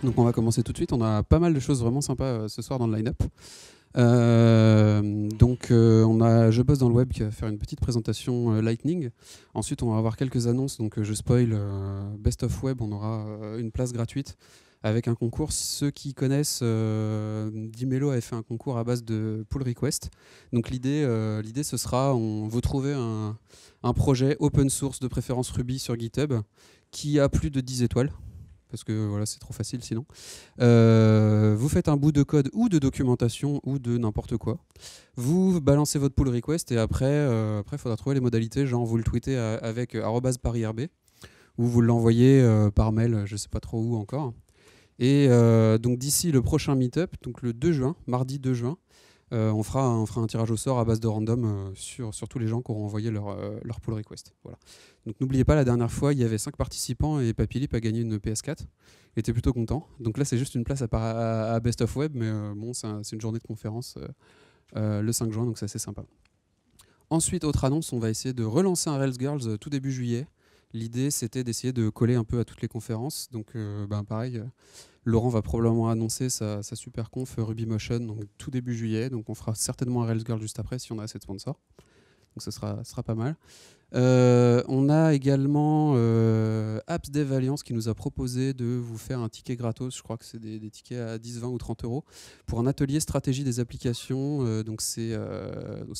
Donc on va commencer tout de suite. On a pas mal de choses vraiment sympas ce soir dans le line-up. Je bosse dans le web qui va faire une petite présentation Lightning. Ensuite, on va avoir quelques annonces. Donc je spoil Best of Web. On aura une place gratuite avec un concours. Ceux qui connaissent, Dimelo avait fait un concours à base de pull request. Donc l'idée ce sera, vous trouvez un projet open source de préférence Ruby sur GitHub qui a plus de 10 étoiles. Parce que voilà, c'est trop facile sinon. Vous faites un bout de code ou de documentation ou de n'importe quoi. Vous balancez votre pull request et après, il faudra trouver les modalités. Genre, vous le tweetez avec @parisrb ou vous l'envoyez par mail, je ne sais pas trop où encore. Et donc d'ici le prochain meet-up, donc le 2 juin, mardi 2 juin, on fera un tirage au sort à base de random sur tous les gens qui auront envoyé leur pull request. Voilà. Donc n'oubliez pas, la dernière fois, il y avait 5 participants et Papilip a gagné une PS4. Il était plutôt content. Donc là, c'est juste une place à Best of Web, mais bon, c'est une journée de conférence le 5 juin, donc c'est assez sympa. Ensuite, autre annonce, on va essayer de relancer un Rails Girls tout début juillet. L'idée, c'était d'essayer de coller un peu à toutes les conférences. Donc pareil, Laurent va probablement annoncer sa super conf Ruby Motion donc tout début juillet. Donc on fera certainement un Rails Girl juste après si on a assez de sponsors. Donc ce sera pas mal. On a également Apps Dev Alliance qui nous a proposé de vous faire un ticket gratos. Je crois que c'est des tickets à 10, 20 ou 30 euros pour un atelier stratégie des applications. Donc c'est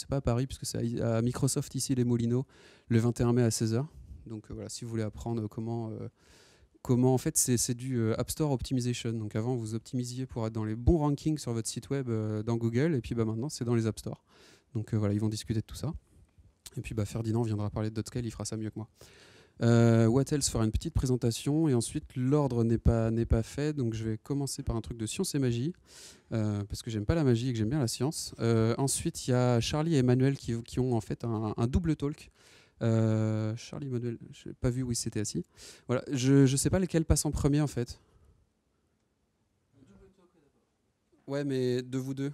pas à Paris puisque c'est à Microsoft ici les Moulineaux le 21 mai à 16h. Donc voilà, si vous voulez apprendre comment en fait c'est du App Store Optimization. Donc avant vous optimisiez pour être dans les bons rankings sur votre site web dans Google et puis maintenant c'est dans les App Store. Donc voilà, ils vont discuter de tout ça. Et puis Ferdinand viendra parler de Dotscale, il fera ça mieux que moi. What else fera une petite présentation et ensuite l'ordre n'est pas fait, donc je vais commencer par un truc de science et magie parce que j'aime pas la magie et que j'aime bien la science. Ensuite il y a Charlie et Emmanuel qui ont en fait un double talk. Charlie Emmanuel, je n'ai pas vu où ils s'étaient assis. Voilà, je sais pas lequel passe en premier en fait. Ouais, mais de vous deux.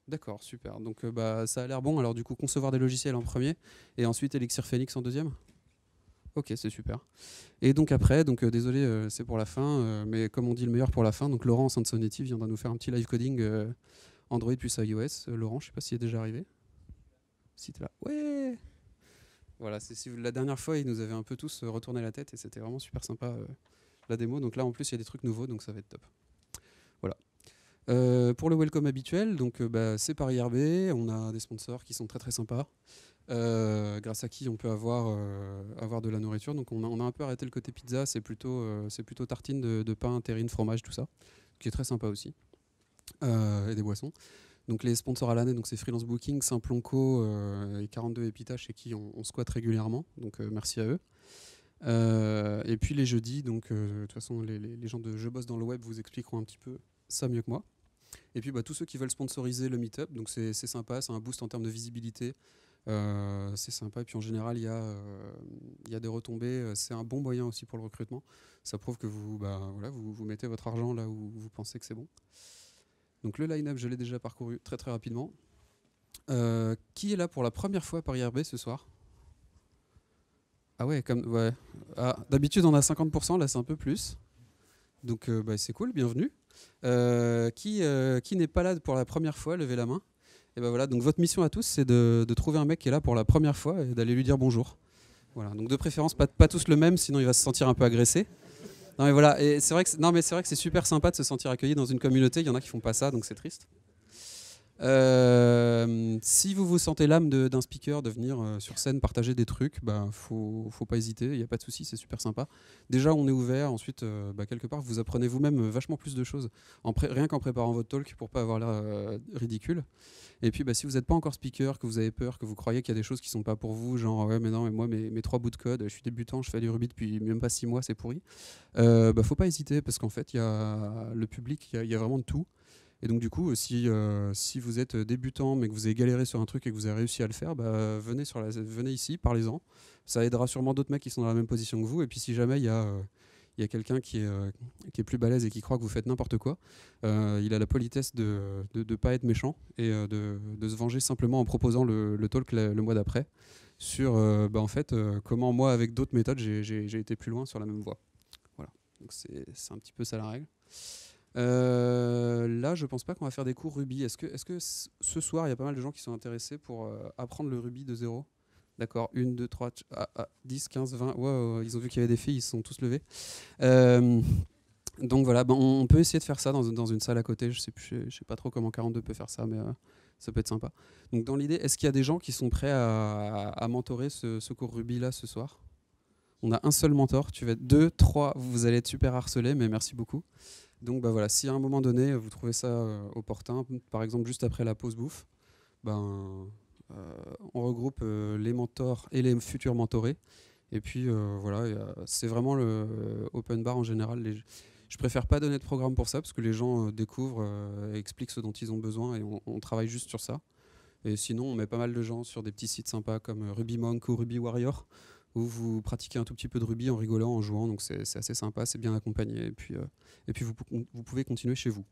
D'accord, super. Donc ça a l'air bon. Alors du coup, concevoir des logiciels en premier et ensuite Elixir Phoenix en deuxième. Ok, c'est super. Et donc après, désolé, c'est pour la fin, mais comme on dit le meilleur pour la fin, donc Laurent Sansonetti viendra nous faire un petit live coding Android plus iOS. Laurent, je sais pas s'il est déjà arrivé. Si t'es là. Ouais. Voilà, la dernière fois, il nous avait un peu tous retourné la tête et c'était vraiment super sympa la démo. Donc là, en plus, il y a des trucs nouveaux, donc ça va être top. Voilà. Pour le welcome habituel, donc c'est ParisRB, on a des sponsors qui sont très très sympas, grâce à qui on peut avoir de la nourriture. Donc on a un peu arrêté le côté pizza, c'est plutôt tartine de pain, terrine, fromage, tout ça, qui est très sympa aussi, et des boissons. Donc les sponsors à l'année, donc c'est Freelance Booking, Simplonco et 42 Epitach chez qui on squatte régulièrement, donc merci à eux. Et puis les jeudis, donc de toute façon les gens de Je bosse dans le web vous expliqueront un petit peu ça mieux que moi. Et puis tous ceux qui veulent sponsoriser le meet-up, donc c'est sympa, c'est un boost en termes de visibilité, c'est sympa. Et puis en général, il y a des retombées, c'est un bon moyen aussi pour le recrutement. Ça prouve que vous mettez votre argent là où vous pensez que c'est bon. Donc le line-up, je l'ai déjà parcouru très très rapidement. Qui est là pour la première fois à ParisRB ce soir? Ah ouais, ouais. Ah, d'habitude on a 50%, là c'est un peu plus. Donc c'est cool, bienvenue. Qui n'est pas là pour la première fois, levez la main. Et voilà, donc votre mission à tous, c'est de trouver un mec qui est là pour la première fois et d'aller lui dire bonjour. Voilà, donc de préférence pas tous le même, sinon il va se sentir un peu agressé. Non mais voilà, et c'est vrai que c'est super sympa de se sentir accueilli dans une communauté. Il y en a qui font pas ça, donc c'est triste. Si vous vous sentez l'âme d'un speaker, de venir sur scène partager des trucs, faut pas hésiter, il n'y a pas de souci, c'est super sympa. Déjà on est ouvert, ensuite quelque part vous apprenez vous-même vachement plus de choses, rien qu'en préparant votre talk pour pas avoir l'air ridicule. Et puis si vous n'êtes pas encore speaker, que vous avez peur, que vous croyez qu'il y a des choses qui sont pas pour vous, genre ouais mais non, mais moi mes 3 bouts de code, je suis débutant, je fais du Ruby depuis même pas 6 mois, c'est pourri. Faut pas hésiter parce qu'en fait il y a le public, il y a vraiment de tout. Et donc du coup, si vous êtes débutant mais que vous avez galéré sur un truc et que vous avez réussi à le faire, venez ici, parlez-en. Ça aidera sûrement d'autres mecs qui sont dans la même position que vous. Et puis si jamais il y a quelqu'un qui est plus balèze et qui croit que vous faites n'importe quoi, il a la politesse de ne pas être méchant et de se venger simplement en proposant le talk le mois d'après sur comment moi avec d'autres méthodes j'ai été plus loin sur la même voie. Donc c'est un petit peu ça la règle. Là, je pense pas qu'on va faire des cours Ruby. Est-ce que ce soir, il y a pas mal de gens qui sont intéressés pour apprendre le Ruby de zéro? D'accord, 1, 2, 3, 10, 15, 20. Wow, ils ont vu qu'il y avait des filles, ils se sont tous levés. Donc voilà, on peut essayer de faire ça dans une salle à côté. Je sais pas trop comment 42 peut faire ça, mais ça peut être sympa. Donc dans l'idée, est-ce qu'il y a des gens qui sont prêts à mentorer ce cours Ruby là ce soir? On a un seul mentor, tu vas être 2, 3, vous allez être super harcelés, mais merci beaucoup. Donc bah voilà, si à un moment donné vous trouvez ça opportun, par exemple juste après la pause bouffe, on regroupe les mentors et les futurs mentorés. Et puis voilà, c'est vraiment le open bar en général. Je préfère pas donner de programme pour ça parce que les gens découvrent et expliquent ce dont ils ont besoin et on travaille juste sur ça. Et sinon, on met pas mal de gens sur des petits sites sympas comme RubyMonk ou Ruby Warrior où vous pratiquez un tout petit peu de Ruby en rigolant, en jouant. Donc c'est assez sympa, c'est bien accompagné. Et puis vous pouvez continuer chez vous.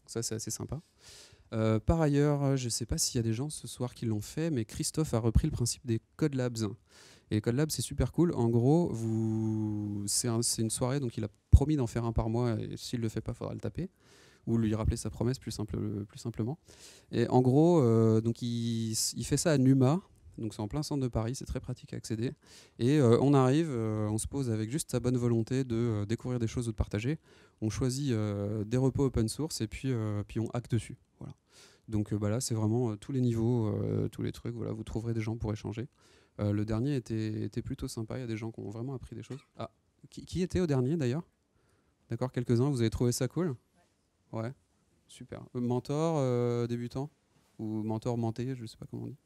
Ça, c'est assez sympa. Par ailleurs, je ne sais pas s'il y a des gens ce soir qui l'ont fait, mais Christophe a repris le principe des Code Labs. Et les Code Labs, c'est super cool. En gros, c'est une soirée, donc il a promis d'en faire un par mois, et s'il ne le fait pas, il faudra le taper, ou lui rappeler sa promesse plus simplement. Et en gros, donc il fait ça à Numa, donc c'est en plein centre de Paris, c'est très pratique à accéder. Et on arrive, on se pose avec juste sa bonne volonté de découvrir des choses ou de partager. On choisit des repos open source et puis on hack dessus. Voilà. Donc là, c'est vraiment tous les niveaux, tous les trucs. Voilà, vous trouverez des gens pour échanger. Le dernier était plutôt sympa. Il y a des gens qui ont vraiment appris des choses. Ah, qui était au dernier d'ailleurs? D'accord, quelques-uns. Vous avez trouvé ça cool? Ouais, super. Mentor, débutant? Ou mentor menté, je ne sais pas comment on dit.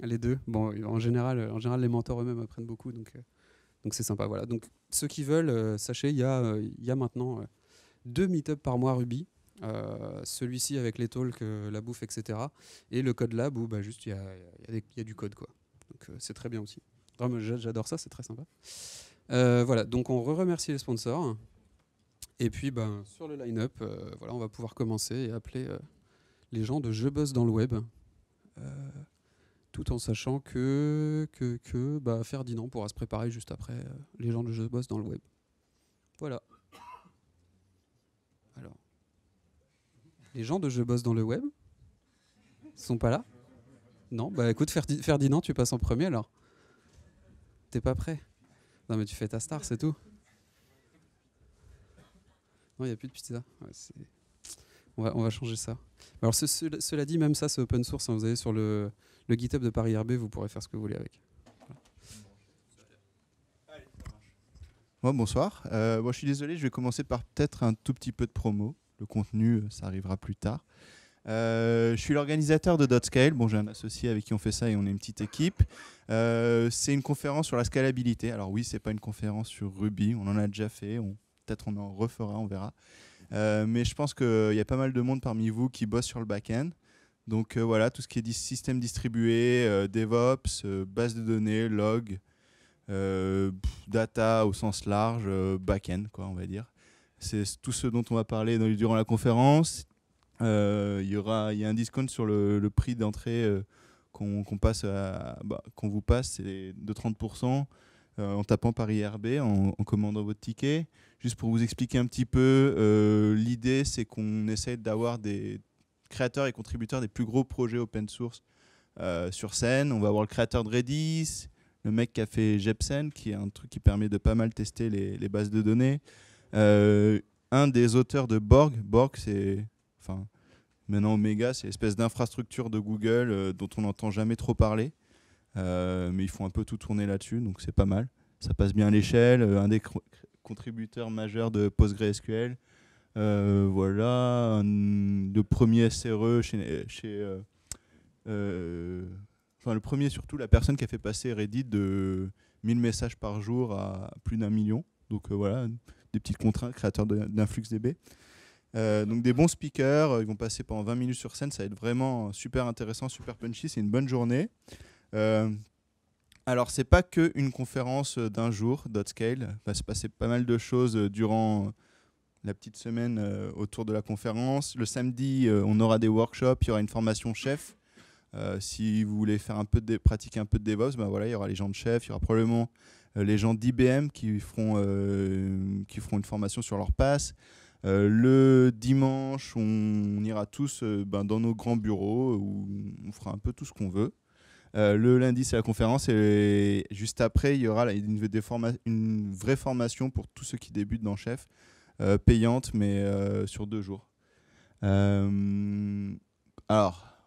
Les deux. Bon, en général, les mentors eux-mêmes apprennent beaucoup, donc c'est sympa. Voilà. Donc ceux qui veulent, sachez, il y a maintenant 2 meet-up par mois Ruby. Celui-ci avec les talks, la bouffe, etc. Et le code lab où juste il y a du code, quoi. Donc c'est très bien aussi. Vraiment, j'adore ça, c'est très sympa. Voilà, donc on remercie les sponsors. Et puis sur le line-up, voilà, on va pouvoir commencer et appeler les gens de Je bosse dans le web. Tout en sachant que Ferdinand pourra se préparer juste après les gens de Je bosse dans le web. Voilà. Alors, les gens de Je bosse dans le web sont pas là? Non? Bah écoute, Ferdinand, tu passes en premier alors. T'es pas prêt? Non mais tu fais ta star, c'est tout. Non, il n'y a plus de pizza. Ouais, on va changer ça. Alors cela dit, même ça c'est open source. Hein, vous allez sur le GitHub de Paris RB, vous pourrez faire ce que vous voulez avec. Bon, bonsoir. Je suis désolé, je vais commencer par peut-être un tout petit peu de promo. Le contenu, ça arrivera plus tard. Je suis l'organisateur de .scale. Bon, j'ai un associé avec qui on fait ça et on est une petite équipe. C'est une conférence sur la scalabilité. Alors oui, c'est pas une conférence sur Ruby. On en a déjà fait. Peut-être on en refera, on verra. Mais je pense qu'il y a pas mal de monde parmi vous qui bosse sur le back-end. Donc voilà, tout ce qui est système distribué, DevOps, base de données, log, data au sens large, back-end, quoi, on va dire. C'est tout ce dont on va parler durant la conférence. Il y a un discount sur le prix d'entrée qu'on vous passe, c'est de 30% en tapant Paris RB, en commandant votre ticket. Juste pour vous expliquer un petit peu, l'idée c'est qu'on essaie d'avoir des créateurs et contributeurs des plus gros projets open source sur scène. On va avoir le créateur de Redis, le mec qui a fait Jepsen, qui est un truc qui permet de pas mal tester les bases de données. Un des auteurs de Borg. Borg, c'est... Enfin, maintenant Omega, c'est l'espèce d'infrastructure de Google dont on n'entend jamais trop parler. Mais ils font un peu tout tourner là-dessus, donc c'est pas mal. Ça passe bien à l'échelle. Un des contributeurs majeurs de PostgreSQL. Voilà, le premier SRE le premier surtout, la personne qui a fait passer Reddit de 1000 messages par jour à plus d'1 million. Donc voilà, des petites contraintes, créateurs d'InfluxDB. Donc des bons speakers, ils vont passer pendant 20 minutes sur scène, ça va être vraiment super intéressant, super punchy, c'est une bonne journée. Alors c'est pas qu'une conférence d'un jour, .scale, il va se passer pas mal de choses durant la petite semaine autour de la conférence. Le samedi, on aura des workshops, il y aura une formation chef. Si vous voulez faire pratiquer un peu de DevOps, voilà, il y aura les gens de chef, il y aura probablement les gens d'IBM qui feront une formation sur leur pass. Le dimanche, on ira tous dans nos grands bureaux où on fera un peu tout ce qu'on veut. Le lundi, c'est la conférence et juste après, il y aura une vraie formation pour tous ceux qui débutent dans Chef, payante, mais sur 2 jours. Alors,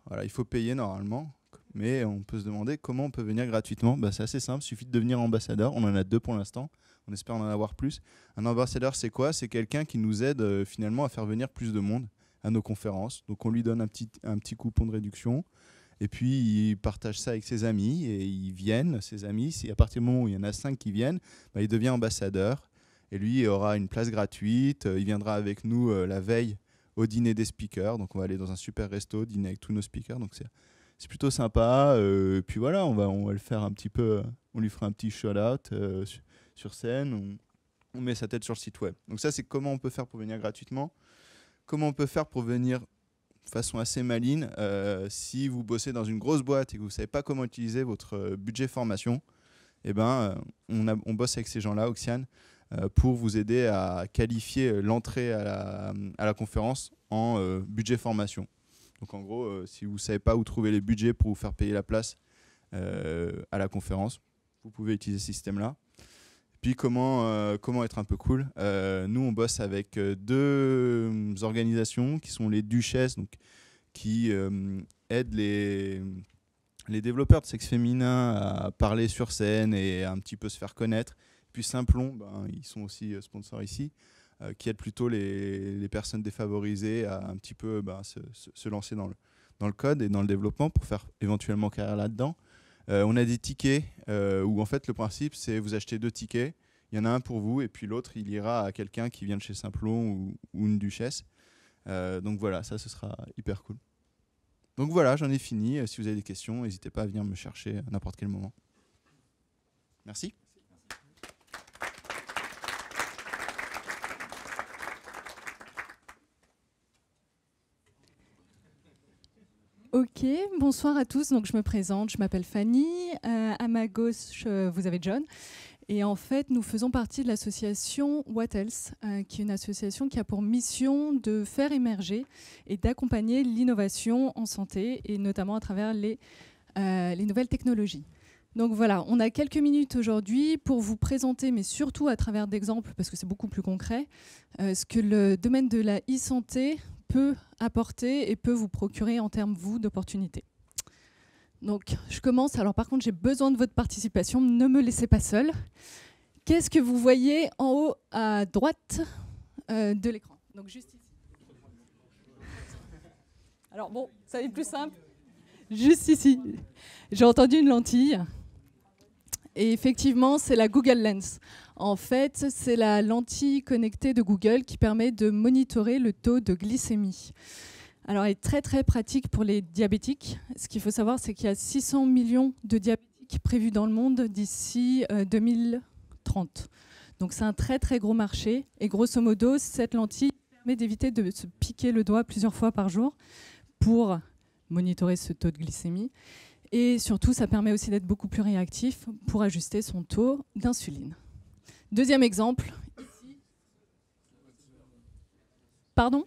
voilà, il faut payer normalement, mais on peut se demander comment on peut venir gratuitement. C'est assez simple, il suffit de devenir ambassadeur. On en a 2 pour l'instant, on espère en avoir plus. Un ambassadeur, c'est quoi? C'est quelqu'un qui nous aide finalement à faire venir plus de monde à nos conférences. Donc on lui donne un petit coupon de réduction. Et puis, il partage ça avec ses amis et ils viennent, ses amis. À partir du moment où il y en a 5 qui viennent, il devient ambassadeur. Et lui, il aura une place gratuite. Il viendra avec nous la veille au dîner des speakers. Donc, on va aller dans un super resto, dîner avec tous nos speakers. Donc, c'est plutôt sympa. Puis voilà, on va le faire un petit peu. On lui fera un petit shout-out sur scène. On met sa tête sur le site web. Donc, ça, c'est comment on peut faire pour venir gratuitement. Comment on peut faire pour venir de façon assez maligne, si vous bossez dans une grosse boîte et que vous ne savez pas comment utiliser votre budget formation, on bosse avec ces gens-là, Oxiane, pour vous aider à qualifier l'entrée à la conférence en budget formation. Donc en gros, si vous ne savez pas où trouver les budgets pour vous faire payer la place à la conférence, vous pouvez utiliser ce système-là. Puis comment être un peu cool, nous on bosse avec 2 organisations qui sont les Duchesses, donc, qui aident les développeurs de sexe féminin à parler sur scène et à un petit peu se faire connaître. Puis Simplon, ils sont aussi sponsors ici, qui aident plutôt les personnes défavorisées à un petit peu se lancer dans le code et dans le développement pour faire éventuellement carrière là-dedans. On a des tickets où en fait le principe c'est vous achetez 2 tickets, il y en a un pour vous et puis l'autre il ira à quelqu'un qui vient de chez Simplon ou une duchesse. Donc voilà, ça ce sera hyper cool. Donc voilà, j'en ai fini. Si vous avez des questions, n'hésitez pas à venir me chercher à n'importe quel moment. Merci. Ok, bonsoir à tous. Donc je me présente, je m'appelle Fanny. À ma gauche, vous avez John. Et en fait, nous faisons partie de l'association What Else, qui est une association qui a pour mission de faire émerger et d'accompagner l'innovation en santé, et notamment à travers les nouvelles technologies. Donc voilà, on a quelques minutes aujourd'hui pour vous présenter, mais surtout à travers d'exemples, parce que c'est beaucoup plus concret, ce que le domaine de la e-santé peut apporter et peut vous procurer en termes, vous, d'opportunités. Donc, je commence. Alors, par contre, j'ai besoin de votre participation. Ne me laissez pas seule. Qu'est-ce que vous voyez en haut à droite de l'écran? Donc, juste ici. Alors, bon, ça va être plus simple. Juste ici. J'ai entendu une lentille. Et effectivement, c'est la Google Lens. En fait, c'est la lentille connectée de Google qui permet de monitorer le taux de glycémie. Alors, elle est très, très pratique pour les diabétiques. Ce qu'il faut savoir, c'est qu'il y a 600 millions de diabétiques prévus dans le monde d'ici 2030. Donc, c'est un très, très gros marché. Et grosso modo, cette lentille permet d'éviter de se piquer le doigt plusieurs fois par jour pour monitorer ce taux de glycémie. Et surtout, ça permet aussi d'être beaucoup plus réactif pour ajuster son taux d'insuline. Deuxième exemple. Ici. Pardon ?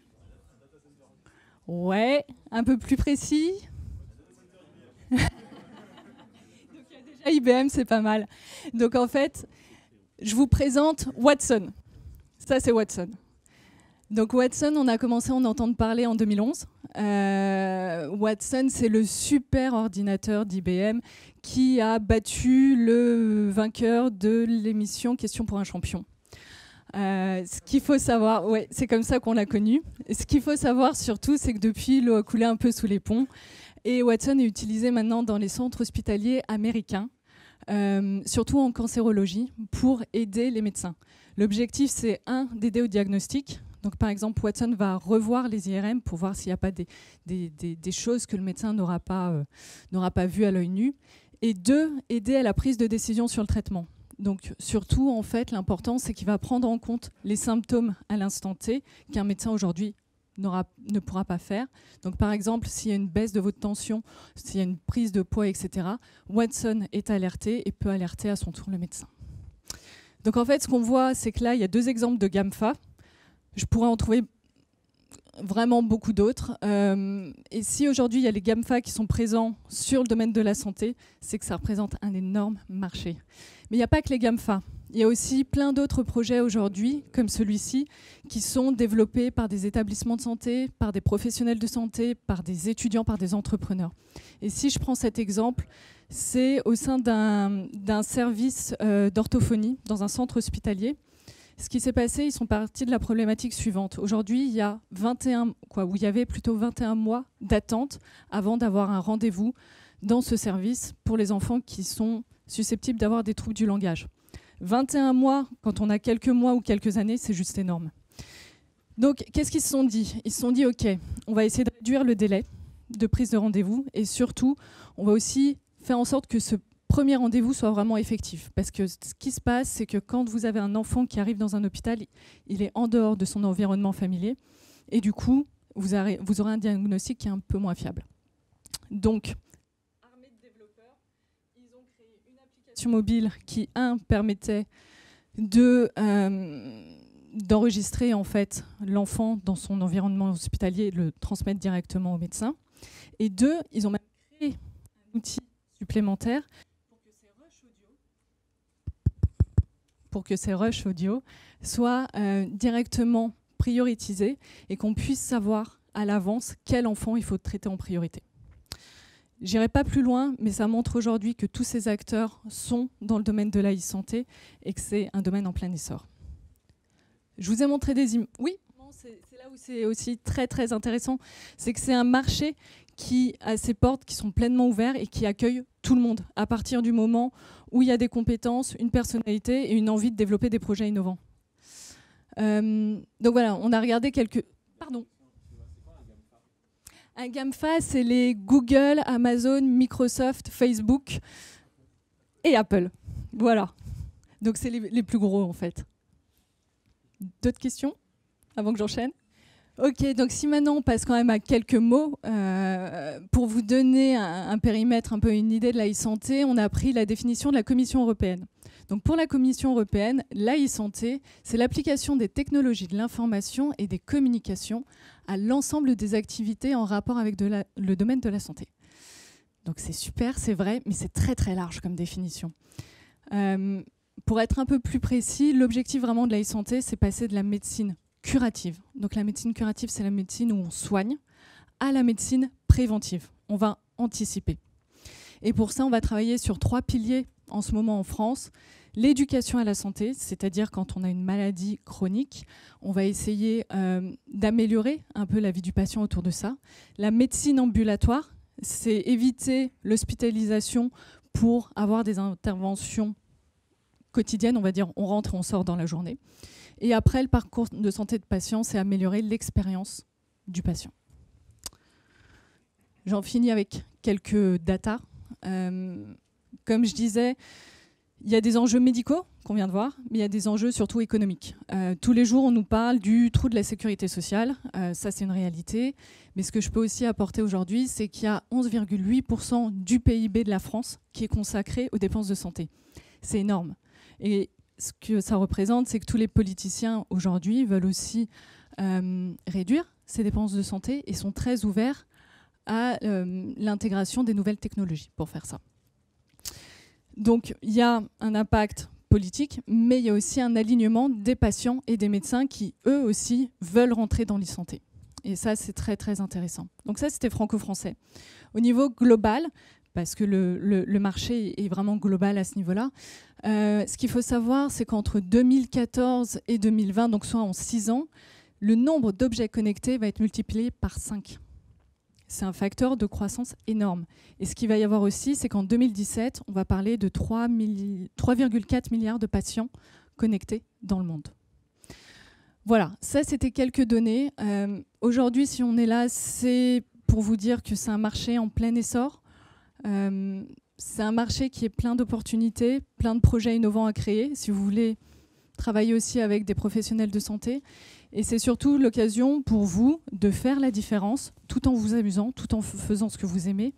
Ouais, un peu plus précis. Donc, il y a déjà IBM, c'est pas mal. Donc en fait, je vous présente Watson. Ça, c'est Watson. Donc Watson, on a commencé à en entendre parler en 2011. Watson, c'est le super ordinateur d'IBM qui a battu le vainqueur de l'émission Question pour un champion. Ce qu'il faut savoir, ouais, c'est comme ça qu'on l'a connu. Ce qu'il faut savoir surtout, c'est que depuis, l'eau a coulé un peu sous les ponts. Et Watson est utilisé maintenant dans les centres hospitaliers américains, surtout en cancérologie, pour aider les médecins. L'objectif, c'est d'aider au diagnostic. Donc, par exemple, Watson va revoir les IRM pour voir s'il n'y a pas des choses que le médecin n'aura pas vues à l'œil nu. Et 2, aider à la prise de décision sur le traitement. Donc, surtout, en fait, l'important, c'est qu'il va prendre en compte les symptômes à l'instant T qu'un médecin aujourd'hui ne pourra pas faire. Donc, par exemple, s'il y a une baisse de votre tension, s'il y a une prise de poids, etc., Watson est alerté et peut alerter à son tour le médecin. Donc en fait, ce qu'on voit, c'est que là, il y a 2 exemples de GAMFA. Je pourrais en trouver vraiment beaucoup d'autres. Et si aujourd'hui, il y a les GAMFA qui sont présents sur le domaine de la santé, c'est que ça représente un énorme marché. Mais il n'y a pas que les GAMFA. Il y a aussi plein d'autres projets aujourd'hui, comme celui-ci, qui sont développés par des établissements de santé, par des professionnels de santé, par des étudiants, par des entrepreneurs. Et si je prends cet exemple, c'est au sein d'un service d'orthophonie dans un centre hospitalier. Ce qui s'est passé, ils sont partis de la problématique suivante. Aujourd'hui, il y avait plutôt 21 mois d'attente avant d'avoir un rendez-vous dans ce service pour les enfants qui sont susceptibles d'avoir des troubles du langage. 21 mois, quand on a quelques mois ou quelques années, c'est juste énorme. Donc, qu'est-ce qu'ils se sont dit? Ils se sont dit, OK, on va essayer de réduire le délai de prise de rendez-vous et surtout, on va aussi faire en sorte que ce premier rendez-vous soit vraiment effectif. Parce que ce qui se passe, c'est que quand vous avez un enfant qui arrive dans un hôpital, il est en dehors de son environnement familier et du coup, vous aurez un diagnostic qui est un peu moins fiable. Donc, armée de développeurs, ils ont créé une application mobile qui, permettait d'enregistrer en fait l'enfant dans son environnement hospitalier et de le transmettre directement au médecin. Et 2, ils ont même créé un outil supplémentaire pour que ces rushs audio soient directement prioritisés et qu'on puisse savoir à l'avance quel enfant il faut traiter en priorité. J'irai pas plus loin, mais ça montre aujourd'hui que tous ces acteurs sont dans le domaine de la e-santé et que c'est un domaine en plein essor. Je vous ai montré des images. Oui, c'est là où c'est aussi très très intéressant, c'est que c'est un marché qui a ses portes qui sont pleinement ouvertes et qui accueille tout le monde à partir du moment où il y a des compétences, une personnalité et une envie de développer des projets innovants. Donc voilà, on a regardé quelques... Pardon. Un GAMFA, c'est les Google, Amazon, Microsoft, Facebook et Apple. Voilà. Donc c'est les plus gros en fait. D'autres questions avant que j'enchaîne ? Ok, donc si maintenant on passe quand même à quelques mots, pour vous donner un périmètre, un peu une idée de la e-santé, on a pris la définition de la Commission européenne. Donc pour la Commission européenne, la e-santé, c'est l'application des technologies de l'information et des communications à l'ensemble des activités en rapport avec le domaine de la santé. Donc c'est super, c'est vrai, mais c'est très très large comme définition. Pour être un peu plus précis, l'objectif vraiment de la e-santé, c'est passer de la médecine curative. Donc la médecine curative, c'est la médecine où on soigne, à la médecine préventive. On va anticiper. Et pour ça, on va travailler sur 3 piliers en ce moment en France. L'éducation à la santé, c'est-à-dire quand on a une maladie chronique, on va essayer d'améliorer un peu la vie du patient autour de ça. La médecine ambulatoire, c'est éviter l'hospitalisation pour avoir des interventions quotidiennes, on va dire on rentre et on sort dans la journée. Et après, le parcours de santé de patient, c'est améliorer l'expérience du patient. J'en finis avec quelques datas. Comme je disais, il y a des enjeux médicaux qu'on vient de voir, mais il y a des enjeux surtout économiques. Tous les jours, on nous parle du trou de la sécurité sociale. Ça, c'est une réalité. Mais ce que je peux aussi apporter aujourd'hui, c'est qu'il y a 11,8% du PIB de la France qui est consacré aux dépenses de santé. C'est énorme. Et ce que ça représente, c'est que tous les politiciens aujourd'hui veulent aussi réduire ces dépenses de santé et sont très ouverts à l'intégration des nouvelles technologies pour faire ça. Donc il y a un impact politique, mais il y a aussi un alignement des patients et des médecins qui, eux aussi, veulent rentrer dans l'e-santé. Et ça, c'est très, très intéressant. Donc ça, c'était franco-français. Au niveau global, parce que le marché est vraiment global à ce niveau-là, ce qu'il faut savoir, c'est qu'entre 2014 et 2020, donc soit en 6 ans, le nombre d'objets connectés va être multiplié par 5. C'est un facteur de croissance énorme. Et ce qu'il va y avoir aussi, c'est qu'en 2017, on va parler de 3,4 milliards de patients connectés dans le monde. Voilà, ça c'était quelques données. Aujourd'hui, si on est là, c'est pour vous dire que c'est un marché en plein essor. C'est un marché qui est plein d'opportunités, plein de projets innovants à créer, si vous voulez travailler aussi avec des professionnels de santé. Et c'est surtout l'occasion pour vous de faire la différence, tout en vous amusant, tout en faisant ce que vous aimez,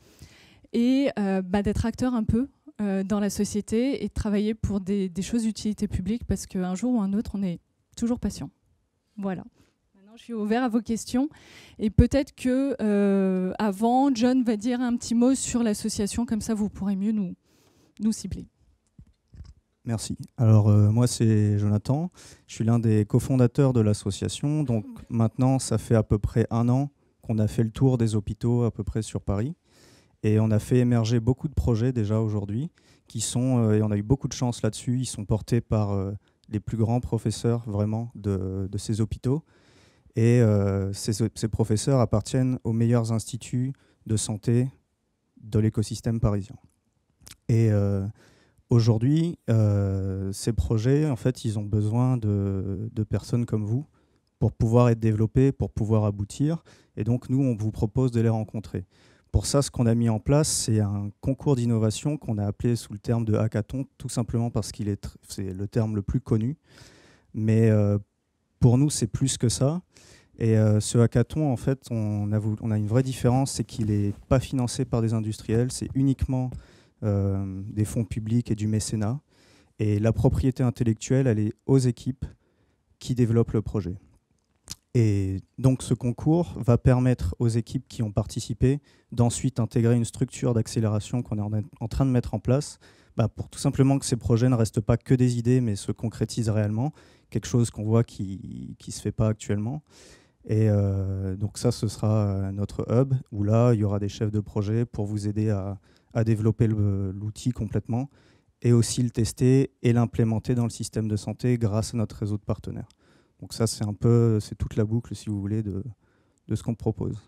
et d'être acteur un peu dans la société et de travailler pour des choses d'utilité publique parce qu'un jour ou un autre, on est toujours patient. Voilà. Maintenant, je suis ouvert à vos questions. Et peut-être que avant, John va dire un petit mot sur l'association, comme ça vous pourrez mieux nous cibler. Merci. Alors moi c'est Jonathan, je suis l'un des cofondateurs de l'association. Donc maintenant ça fait à peu près 1 an qu'on a fait le tour des hôpitaux à peu près sur Paris. Et on a fait émerger beaucoup de projets déjà aujourd'hui qui sont, et on a eu beaucoup de chance là-dessus, ils sont portés par les plus grands professeurs vraiment de ces hôpitaux. Et ces professeurs appartiennent aux meilleurs instituts de santé de l'écosystème parisien. Et aujourd'hui, ces projets, en fait, ils ont besoin de personnes comme vous pour pouvoir être développés, pour pouvoir aboutir. Et donc, nous, on vous propose de les rencontrer. Pour ça, ce qu'on a mis en place, c'est un concours d'innovation qu'on a appelé sous le terme de hackathon, tout simplement parce c'est le terme le plus connu. Mais pour nous, c'est plus que ça. Et ce hackathon, en fait, on a une vraie différence, c'est qu'il n'est pas financé par des industriels, c'est uniquement des fonds publics et du mécénat. Et la propriété intellectuelle, elle est aux équipes qui développent le projet. Et donc ce concours va permettre aux équipes qui ont participé d'ensuite intégrer une structure d'accélération qu'on est en train de mettre en place pour tout simplement que ces projets ne restent pas que des idées mais se concrétisent réellement, quelque chose qu'on voit qui ne se fait pas actuellement. Et donc ça, ce sera notre hub où là, il y aura des chefs de projet pour vous aider à développer l'outil complètement et aussi le tester et l'implémenter dans le système de santé grâce à notre réseau de partenaires. Donc ça, c'est toute la boucle, si vous voulez, de ce qu'on propose.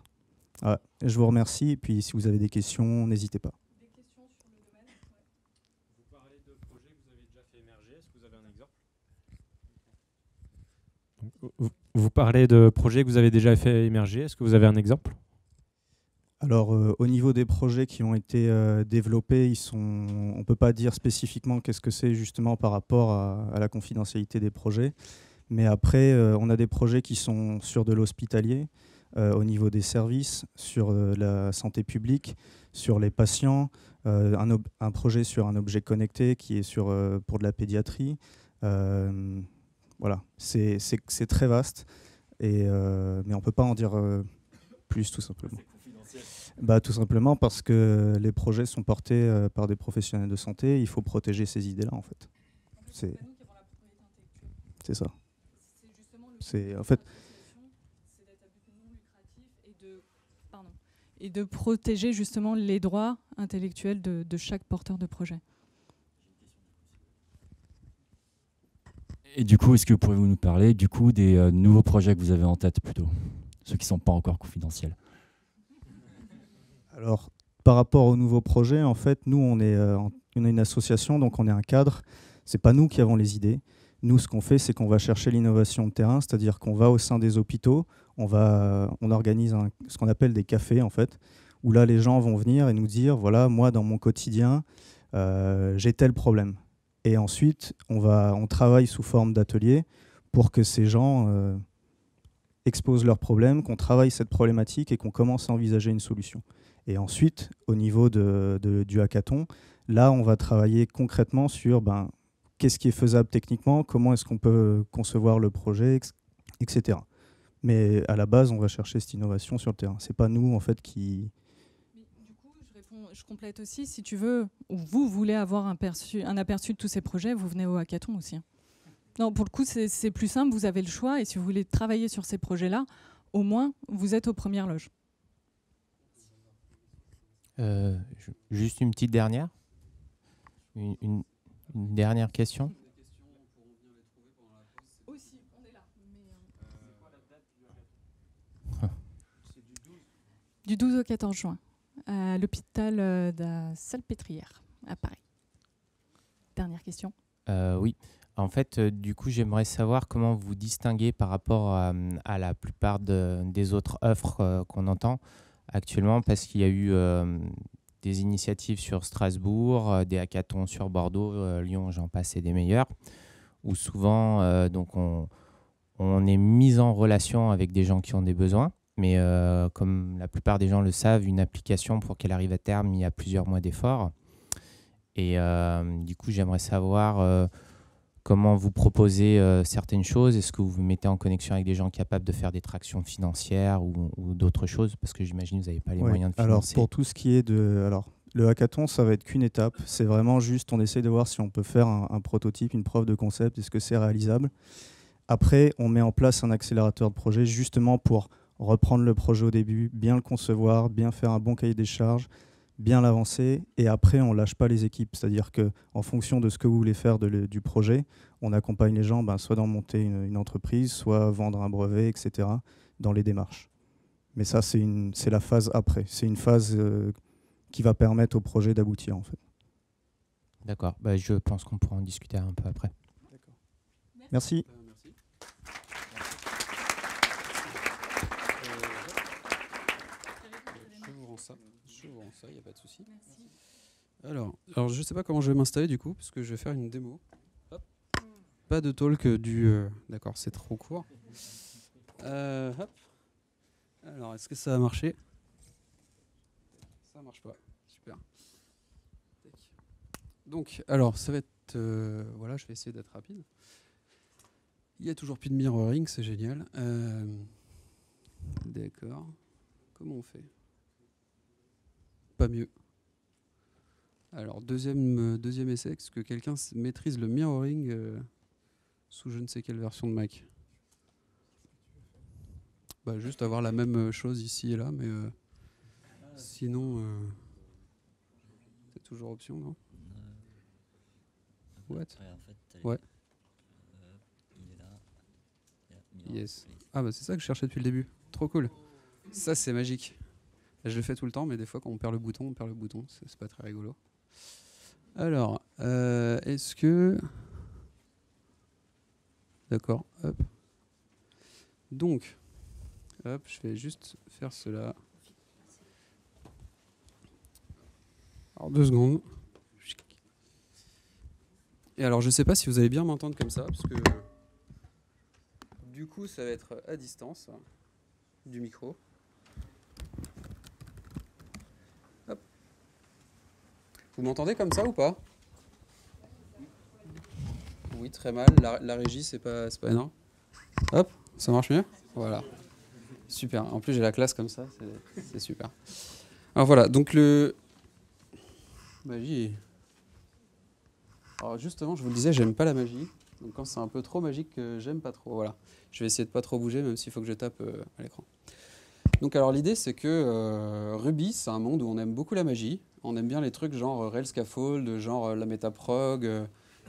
Ah, je vous remercie, et puis si vous avez des questions, n'hésitez pas. Des questions sur le domaine ? Vous parlez de projets que vous avez déjà fait émerger, est-ce que vous avez un exemple ? Vous parlez de projets que vous avez déjà fait émerger, est-ce que vous avez un exemple ? Alors, au niveau des projets qui ont été développés, on ne peut pas dire spécifiquement qu'est-ce que c'est justement par rapport à la confidentialité des projets. Mais après, on a des projets qui sont sur de l'hospitalier, au niveau des services, sur la santé publique, sur les patients, un projet sur un objet connecté qui est pour de la pédiatrie. Voilà, c'est très vaste, mais on ne peut pas en dire plus, tout simplement. Tout simplement parce que les projets sont portés par des professionnels de santé, il faut protéger ces idées-là, en fait. C'est ça. En fait, c'est d'être à but non lucratif et de protéger justement les droits intellectuels de chaque porteur de projet. Et du coup, est-ce que vous pourriez nous parler des nouveaux projets que vous avez en tête plutôt, ceux qui ne sont pas encore confidentiels? Alors, par rapport aux nouveaux projets, en fait, nous, on est une association, donc on est un cadre. Ce n'est pas nous qui avons les idées. Nous, ce qu'on fait, c'est qu'on va chercher l'innovation de terrain, c'est-à-dire qu'on va au sein des hôpitaux, on organise ce qu'on appelle des cafés, en fait, où là, les gens vont venir et nous dire, voilà, moi, dans mon quotidien, j'ai tel problème. Et ensuite, on travaille sous forme d'atelier pour que ces gens exposent leurs problèmes, qu'on travaille cette problématique et qu'on commence à envisager une solution. Et ensuite, au niveau du hackathon, là, on va travailler concrètement sur qu'est-ce qui est faisable techniquement, comment est-ce qu'on peut concevoir le projet, etc. Mais à la base, on va chercher cette innovation sur le terrain. Ce n'est pas nous, en fait, qui... Mais du coup, je complète aussi, si tu veux, ou vous voulez avoir un aperçu de tous ces projets, vous venez au hackathon aussi. Non, pour le coup, c'est plus simple, vous avez le choix, et si vous voulez travailler sur ces projets-là, au moins, vous êtes aux premières loges. Juste une petite dernière. Une dernière question. Aussi, on est là. Du 12 au 14 juin, à l'hôpital de la Salpêtrière, à Paris. Dernière question. Oui. En fait, du coup, j'aimerais savoir comment vous distinguez par rapport à la plupart des autres offres qu'on entend actuellement, parce qu'il y a eu des initiatives sur Strasbourg, des hackathons sur Bordeaux, Lyon, j'en passe, et des meilleurs, où souvent donc on est mis en relation avec des gens qui ont des besoins, mais comme la plupart des gens le savent, une application, pour qu'elle arrive à terme, il y a plusieurs mois d'efforts. Et du coup, j'aimerais savoir comment vous proposez certaines choses. Est-ce que vous vous mettez en connexion avec des gens capables de faire des tractions financières ou d'autres choses? Parce que j'imagine que vous n'avez pas les moyens de alors financer. pour tout ce qui est de... Alors, le hackathon, ça va être qu'une étape. C'est vraiment juste, on essaie de voir si on peut faire un prototype, une preuve de concept, est-ce que c'est réalisable. Après, on met en place un accélérateur de projet justement pour reprendre le projet au début, bien le concevoir, bien faire un bon cahier des charges, bien l'avancer. Et après, on ne lâche pas les équipes. C'est-à-dire qu'en fonction de ce que vous voulez faire du projet, on accompagne les gens soit dans monter une entreprise, soit vendre un brevet, etc., dans les démarches. Mais ça, c'est la phase après. C'est une phase qui va permettre au projet d'aboutir, en fait. D'accord. Je pense qu'on pourra en discuter un peu après. Merci. Merci. Je vous rends ça, il n'y a pas de souci. Alors, je ne sais pas comment je vais m'installer du coup, parce que je vais faire une démo. Hop. Pas de talk D'accord, c'est trop court. Hop. Alors, est-ce que ça va marcher? Ça marche pas. Super. Donc, alors, ça va être... voilà, je vais essayer d'être rapide. Il n'y a toujours plus de mirroring, c'est génial. D'accord. Comment on fait? Pas mieux. Alors, deuxième essai, est-ce que quelqu'un maîtrise le mirroring sous je ne sais quelle version de Mac? Juste avoir la même chose ici et là, mais sinon, c'est toujours option, non? What? Ouais. Yes. Ah c'est ça que je cherchais depuis le début. Trop cool. Ça, c'est magique. Je le fais tout le temps, mais des fois, quand on perd le bouton, C'est pas très rigolo. Alors, est-ce que... D'accord, hop. Donc, hop, je vais juste faire cela. Alors, 2 secondes. Et alors, je sais pas si vous allez bien m'entendre comme ça, parce que du coup, ça va être à distance du micro. Hop. Vous m'entendez comme ça ou pas? Oui, très mal. La régie, c'est pas énorme. Hop, ça marche mieux? Voilà. Super. En plus, j'ai la classe comme ça, c'est super. Alors voilà, donc magie. Alors justement, je vous le disais, j'aime pas la magie. Donc quand c'est un peu trop magique, j'aime pas trop. Voilà. Je vais essayer de pas trop bouger, même s'il faut que je tape à l'écran. Donc alors l'idée, c'est que Ruby, c'est un monde où on aime beaucoup la magie. On aime bien les trucs genre Rails Scaffold, genre la métaprog,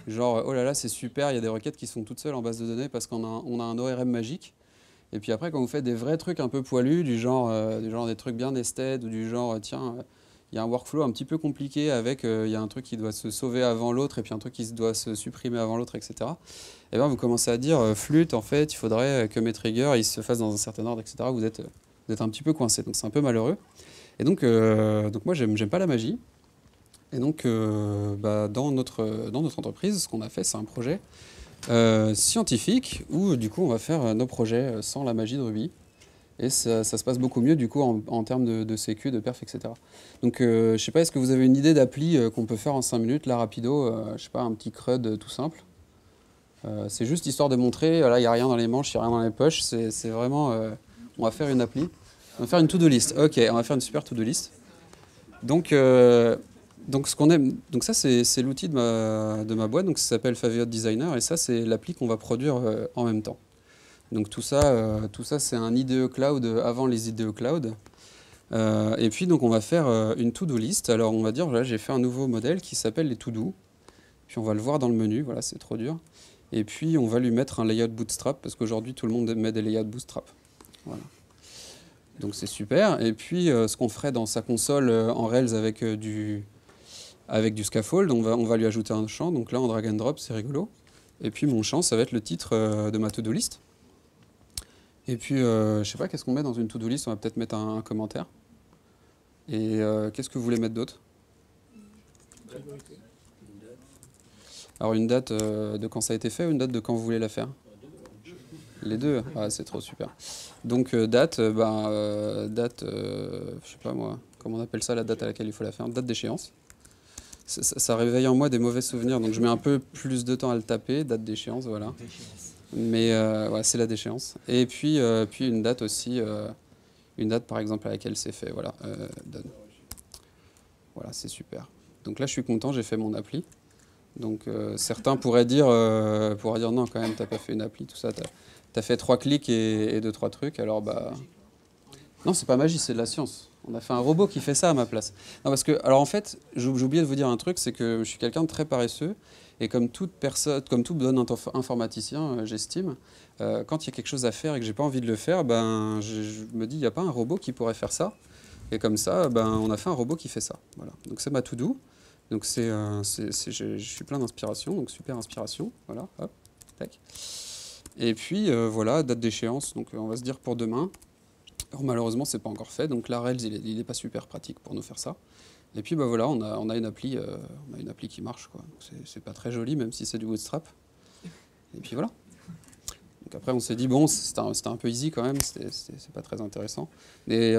genre oh là là, c'est super, il y a des requêtes qui sont toutes seules en base de données parce qu'on a un ORM magique. Et puis après, quand vous faites des vrais trucs un peu poilus, du genre des trucs bien nested, ou du genre, tiens, il y a un workflow un petit peu compliqué avec, il y a un truc qui doit se sauver avant l'autre, et puis un truc qui doit se supprimer avant l'autre, etc. Et bien, vous commencez à dire, flûte, en fait, il faudrait que mes triggers ils se fassent dans un certain ordre, etc. Vous êtes un petit peu coincé, donc c'est un peu malheureux. Et donc moi, j'aime pas la magie. Et donc, dans notre entreprise, ce qu'on a fait, c'est un projet scientifique où du coup on va faire nos projets sans la magie de Ruby et ça se passe beaucoup mieux du coup en termes de sécu, de perf, etc. Donc je sais pas, est-ce que vous avez une idée d'appli qu'on peut faire en 5 minutes là rapido, je sais pas, un petit CRUD tout simple, c'est juste histoire de montrer, là il n'y a rien dans les manches, il n'y a rien dans les poches, c'est vraiment on va faire une appli, on va faire une to-do list. Ok, on va faire une super to-do list. Donc ce qu'on aime, donc ça c'est l'outil de ma boîte, donc ça s'appelle Favicon Designer, et ça c'est l'appli qu'on va produire en même temps. Donc tout ça c'est un IDE Cloud avant les IDE Cloud. Et puis donc on va faire une to-do list. Alors on va dire voilà, j'ai fait un nouveau modèle qui s'appelle les to-do. Puis on va le voir dans le menu, voilà, c'est trop dur. Et puis on va lui mettre un layout bootstrap parce qu'aujourd'hui tout le monde met des layouts bootstrap. Voilà. Donc c'est super. Et puis ce qu'on ferait dans sa console en Rails avec du scaffold, on va lui ajouter un champ. Donc là, en drag and drop, c'est rigolo. Et puis mon champ, ça va être le titre de ma to-do list. Et puis, je sais pas, qu'est-ce qu'on met dans une to-do list? On va peut-être mettre un commentaire. Et qu'est-ce que vous voulez mettre d'autre? Alors une date de quand ça a été fait ou une date de quand vous voulez la faire? Les deux? Ah, c'est trop super. Donc date, je sais pas moi, comment on appelle ça, la date à laquelle il faut la faire? Date d'échéance. ça réveille en moi des mauvais souvenirs, donc je mets un peu plus de temps à le taper, date d'échéance, voilà. Mais ouais, c'est la déchéance. Et puis une date aussi, une date par exemple à laquelle c'est fait, voilà, done. Voilà, c'est super. Donc là, je suis content, j'ai fait mon appli. Donc certains pourraient dire non, quand même, t'as pas fait une appli, tout ça, t'as fait 3 clics et 2-3 trucs, alors bah... Non, c'est pas magie, c'est de la science. On a fait un robot qui fait ça à ma place. Non, parce que, alors en fait, j'ai oublié de vous dire un truc, c'est que je suis quelqu'un de très paresseux, et comme toute personne, comme tout bon informaticien, j'estime, quand il y a quelque chose à faire et que j'ai pas envie de le faire, ben, je me dis, il n'y a pas un robot qui pourrait faire ça. Et comme ça, ben, on a fait un robot qui fait ça. Voilà. Donc c'est ma to-do. Donc je suis plein d'inspiration, donc super inspiration. Voilà, hop, tac. Et puis voilà, date d'échéance. Donc on va se dire pour demain. Alors, malheureusement, c'est pas encore fait. Donc la Rails, il est pas super pratique pour nous faire ça. Et puis bah voilà, on a une appli qui marche, quoi. C'est pas très joli, même si c'est du Bootstrap. Et puis voilà. Donc après, on s'est dit bon, c'était un peu easy quand même. C'est pas très intéressant. Et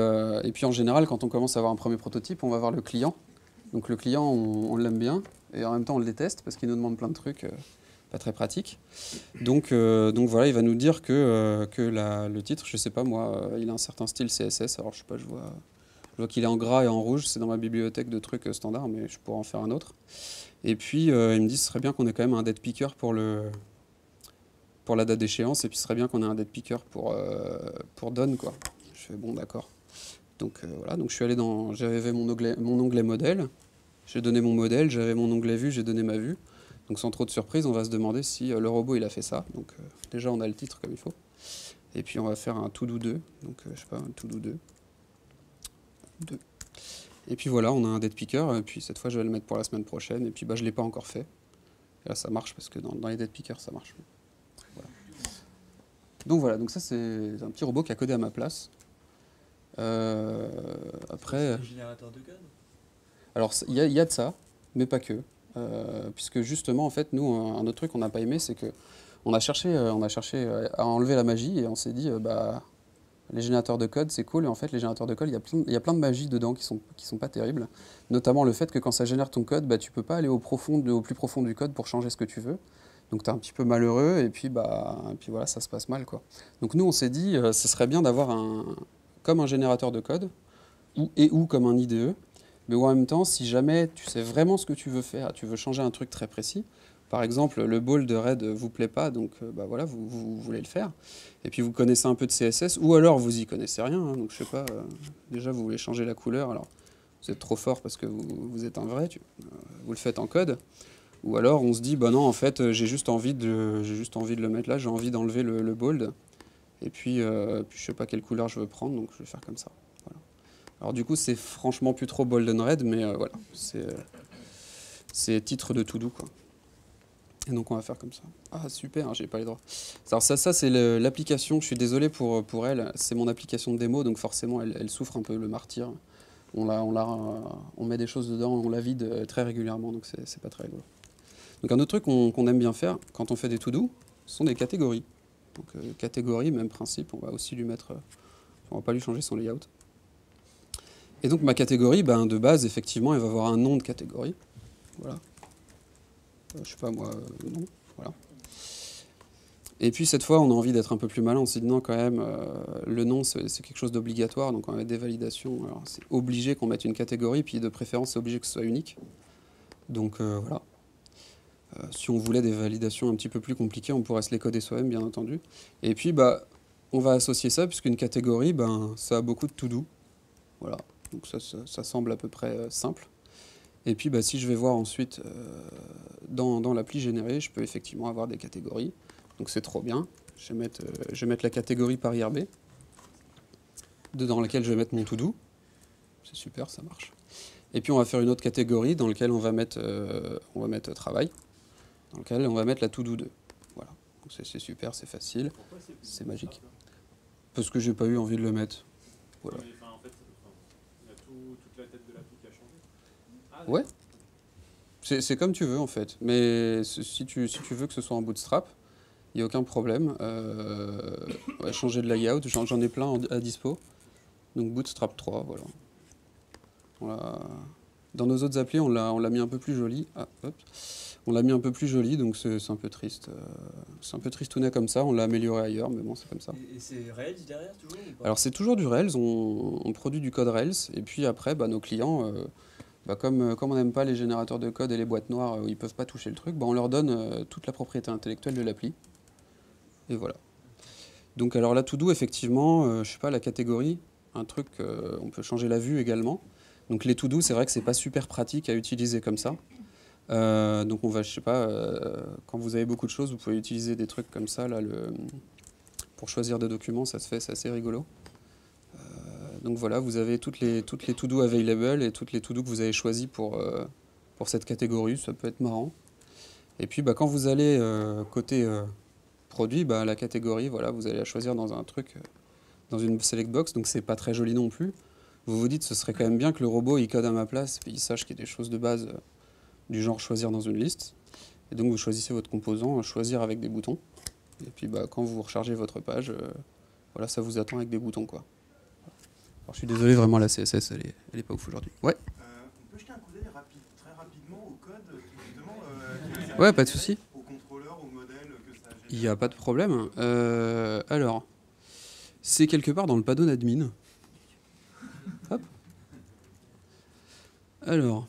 puis en général, quand on commence à avoir un premier prototype, on va voir le client. Donc le client, on l'aime bien, et en même temps on le déteste parce qu'il nous demande plein de trucs pas très pratiques. Donc voilà, il va nous dire que le titre, je sais pas moi, il a un certain style CSS. Alors je sais pas, je vois qu'il est en gras et en rouge. C'est dans ma bibliothèque de trucs standards, mais je pourrais en faire un autre. Et puis il me dit ce serait bien qu'on ait quand même un date picker pour la date d'échéance, et puis ce serait bien qu'on ait un date picker pour done, quoi. Je fais bon, d'accord. Donc voilà, donc je suis allé j'avais mon onglet modèle, j'ai donné mon modèle, j'avais mon onglet vue, j'ai donné ma vue. Donc sans trop de surprise, on va se demander si le robot il a fait ça. Donc déjà on a le titre comme il faut. Et puis on va faire un to-do 2, donc je sais pas, un to-do 2. Et puis voilà, on a un date picker, et puis cette fois je vais le mettre pour la semaine prochaine, et puis bah je l'ai pas encore fait. Et là ça marche parce que dans les date pickers ça marche. Voilà. Donc ça c'est un petit robot qui a codé à ma place. Après, le générateur de code. Alors il y a de ça, mais pas que, puisque justement en fait nous un autre truc qu'on n'a pas aimé, c'est que on a cherché à enlever la magie, et on s'est dit bah les générateurs de code c'est cool, et en fait les générateurs de code il y a plein de magie dedans qui sont pas terribles, notamment le fait que quand ça génère ton code, bah tu peux pas aller au plus profond du code pour changer ce que tu veux. Donc tu es un petit peu malheureux, et puis voilà, ça se passe mal, quoi. Donc nous on s'est dit ce serait bien d'avoir comme un générateur de code ou comme un IDE, mais en même temps, si jamais tu sais vraiment ce que tu veux faire, tu veux changer un truc très précis, par exemple le ball de Red vous plaît pas, donc bah voilà, vous voulez le faire, et puis vous connaissez un peu de CSS, ou alors vous y connaissez rien, hein, donc je sais pas, déjà vous voulez changer la couleur, alors vous êtes trop fort parce que vous êtes un vrai, vous le faites en code, ou alors on se dit bah non, en fait j'ai juste envie de le mettre là, j'ai envie d'enlever le bold, et puis je sais pas quelle couleur je veux prendre, donc je vais faire comme ça. Alors du coup, c'est franchement plus trop Bold and Red, mais voilà, c'est titre de to-do, quoi. Et donc on va faire comme ça. Ah super, hein, j'ai pas les droits. Alors ça c'est l'application, je suis désolé pour elle, c'est mon application de démo, donc forcément elle souffre un peu le martyre. On met des choses dedans, on la vide très régulièrement, donc c'est pas très rigolo. Donc un autre truc qu'on aime bien faire quand on fait des to-do, ce sont des catégories. Donc catégorie, même principe, on va aussi lui mettre, on va pas lui changer son layout. Et donc ma catégorie, ben, de base, effectivement, elle va avoir un nom de catégorie. Voilà. Je sais pas moi, non. Voilà. Et puis cette fois, on a envie d'être un peu plus malin. On s'est dit non, quand même, le nom, c'est quelque chose d'obligatoire. Donc on va mettre des validations. Alors c'est obligé qu'on mette une catégorie, puis de préférence, c'est obligé que ce soit unique. Donc voilà. Si on voulait des validations un petit peu plus compliquées, on pourrait se les coder soi-même, bien entendu. Et puis, bah, on va associer ça, puisqu'une catégorie, ben, ça a beaucoup de to-do. Voilà. Donc ça semble à peu près simple. Et puis bah, si je vais voir ensuite dans l'appli générée, je peux effectivement avoir des catégories. Donc c'est trop bien. Je vais mettre la catégorie par IRB, dans laquelle je vais mettre mon to-do. C'est super, ça marche. Et puis on va faire une autre catégorie dans laquelle on va mettre travail, dans laquelle on va mettre la to-do 2. Voilà. Donc c'est super, c'est facile, c'est magique. Parce que j'ai pas eu envie de le mettre. Voilà. Ouais, c'est comme tu veux en fait, mais si tu veux que ce soit en bootstrap, il n'y a aucun problème. On va changer de layout, j'en ai plein à dispo. Donc bootstrap 3, voilà. Dans nos autres applis, on l'a mis un peu plus joli. Ah, hop. On l'a mis un peu plus joli, donc c'est un peu triste. C'est un peu tristounet comme ça, on l'a amélioré ailleurs, mais bon, c'est comme ça. Et c'est Rails derrière toujours ou pas? Alors c'est toujours du Rails, on produit du code Rails, et puis après, nos clients, comme on n'aime pas les générateurs de code et les boîtes noires où ils ne peuvent pas toucher le truc, on leur donne toute la propriété intellectuelle de l'appli. Et voilà. Donc alors là, To-Do, effectivement, je sais pas, la catégorie, un truc, on peut changer la vue également. Donc les To-Do, c'est vrai que c'est pas super pratique à utiliser comme ça. Donc on va, je sais pas, quand vous avez beaucoup de choses, vous pouvez utiliser des trucs comme ça, là, pour choisir des documents, ça se fait, c'est assez rigolo. Donc voilà, vous avez toutes les to-do available et toutes les to-do que vous avez choisies pour cette catégorie, ça peut être marrant. Et puis quand vous allez côté produit, la catégorie, voilà, vous allez la choisir dans un truc, dans une select box, donc c'est pas très joli non plus. Vous vous dites, ce serait quand même bien que le robot il code à ma place, et il sache qu'il y a des choses de base du genre choisir dans une liste. Et donc vous choisissez votre composant, choisir avec des boutons. Et puis quand vous rechargez votre page, voilà, ça vous attend avec des boutons, quoi. Alors je suis désolé, vraiment la CSS elle est pas ouf aujourd'hui. Ouais. On peut jeter un coup d'œil très rapidement au code justement, ouais, pas de souci. Au contrôleur, au modèle que ça génère. Il n'y a pas de problème. Alors, c'est quelque part dans le panneau d'admin. Hop. Alors,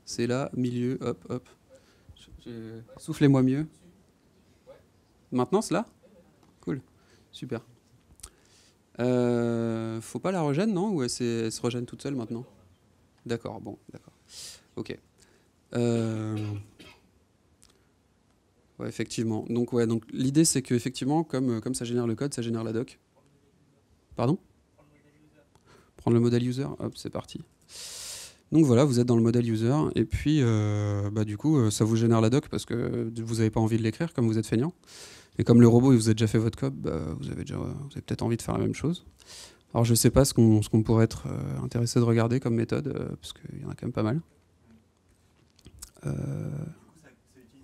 c'est là, milieu, hop, hop. Soufflez-moi mieux. Maintenant, c'est là ? Cool, super. Faut pas la régène, non ? Ou elle se régène toute seule maintenant ? D'accord, bon, d'accord. Ok. Ouais, effectivement. Donc l'idée, c'est que effectivement, comme ça génère le code, ça génère la doc. Pardon ? Prendre le modèle user, hop, c'est parti. Donc voilà, vous êtes dans le modèle user, et puis du coup, ça vous génère la doc parce que vous n'avez pas envie de l'écrire, comme vous êtes feignant. Et comme le robot, il vous a déjà fait votre code, vous avez peut-être envie de faire la même chose. Alors je ne sais pas ce qu'on pourrait être intéressé de regarder comme méthode, parce qu'il y en a quand même pas mal.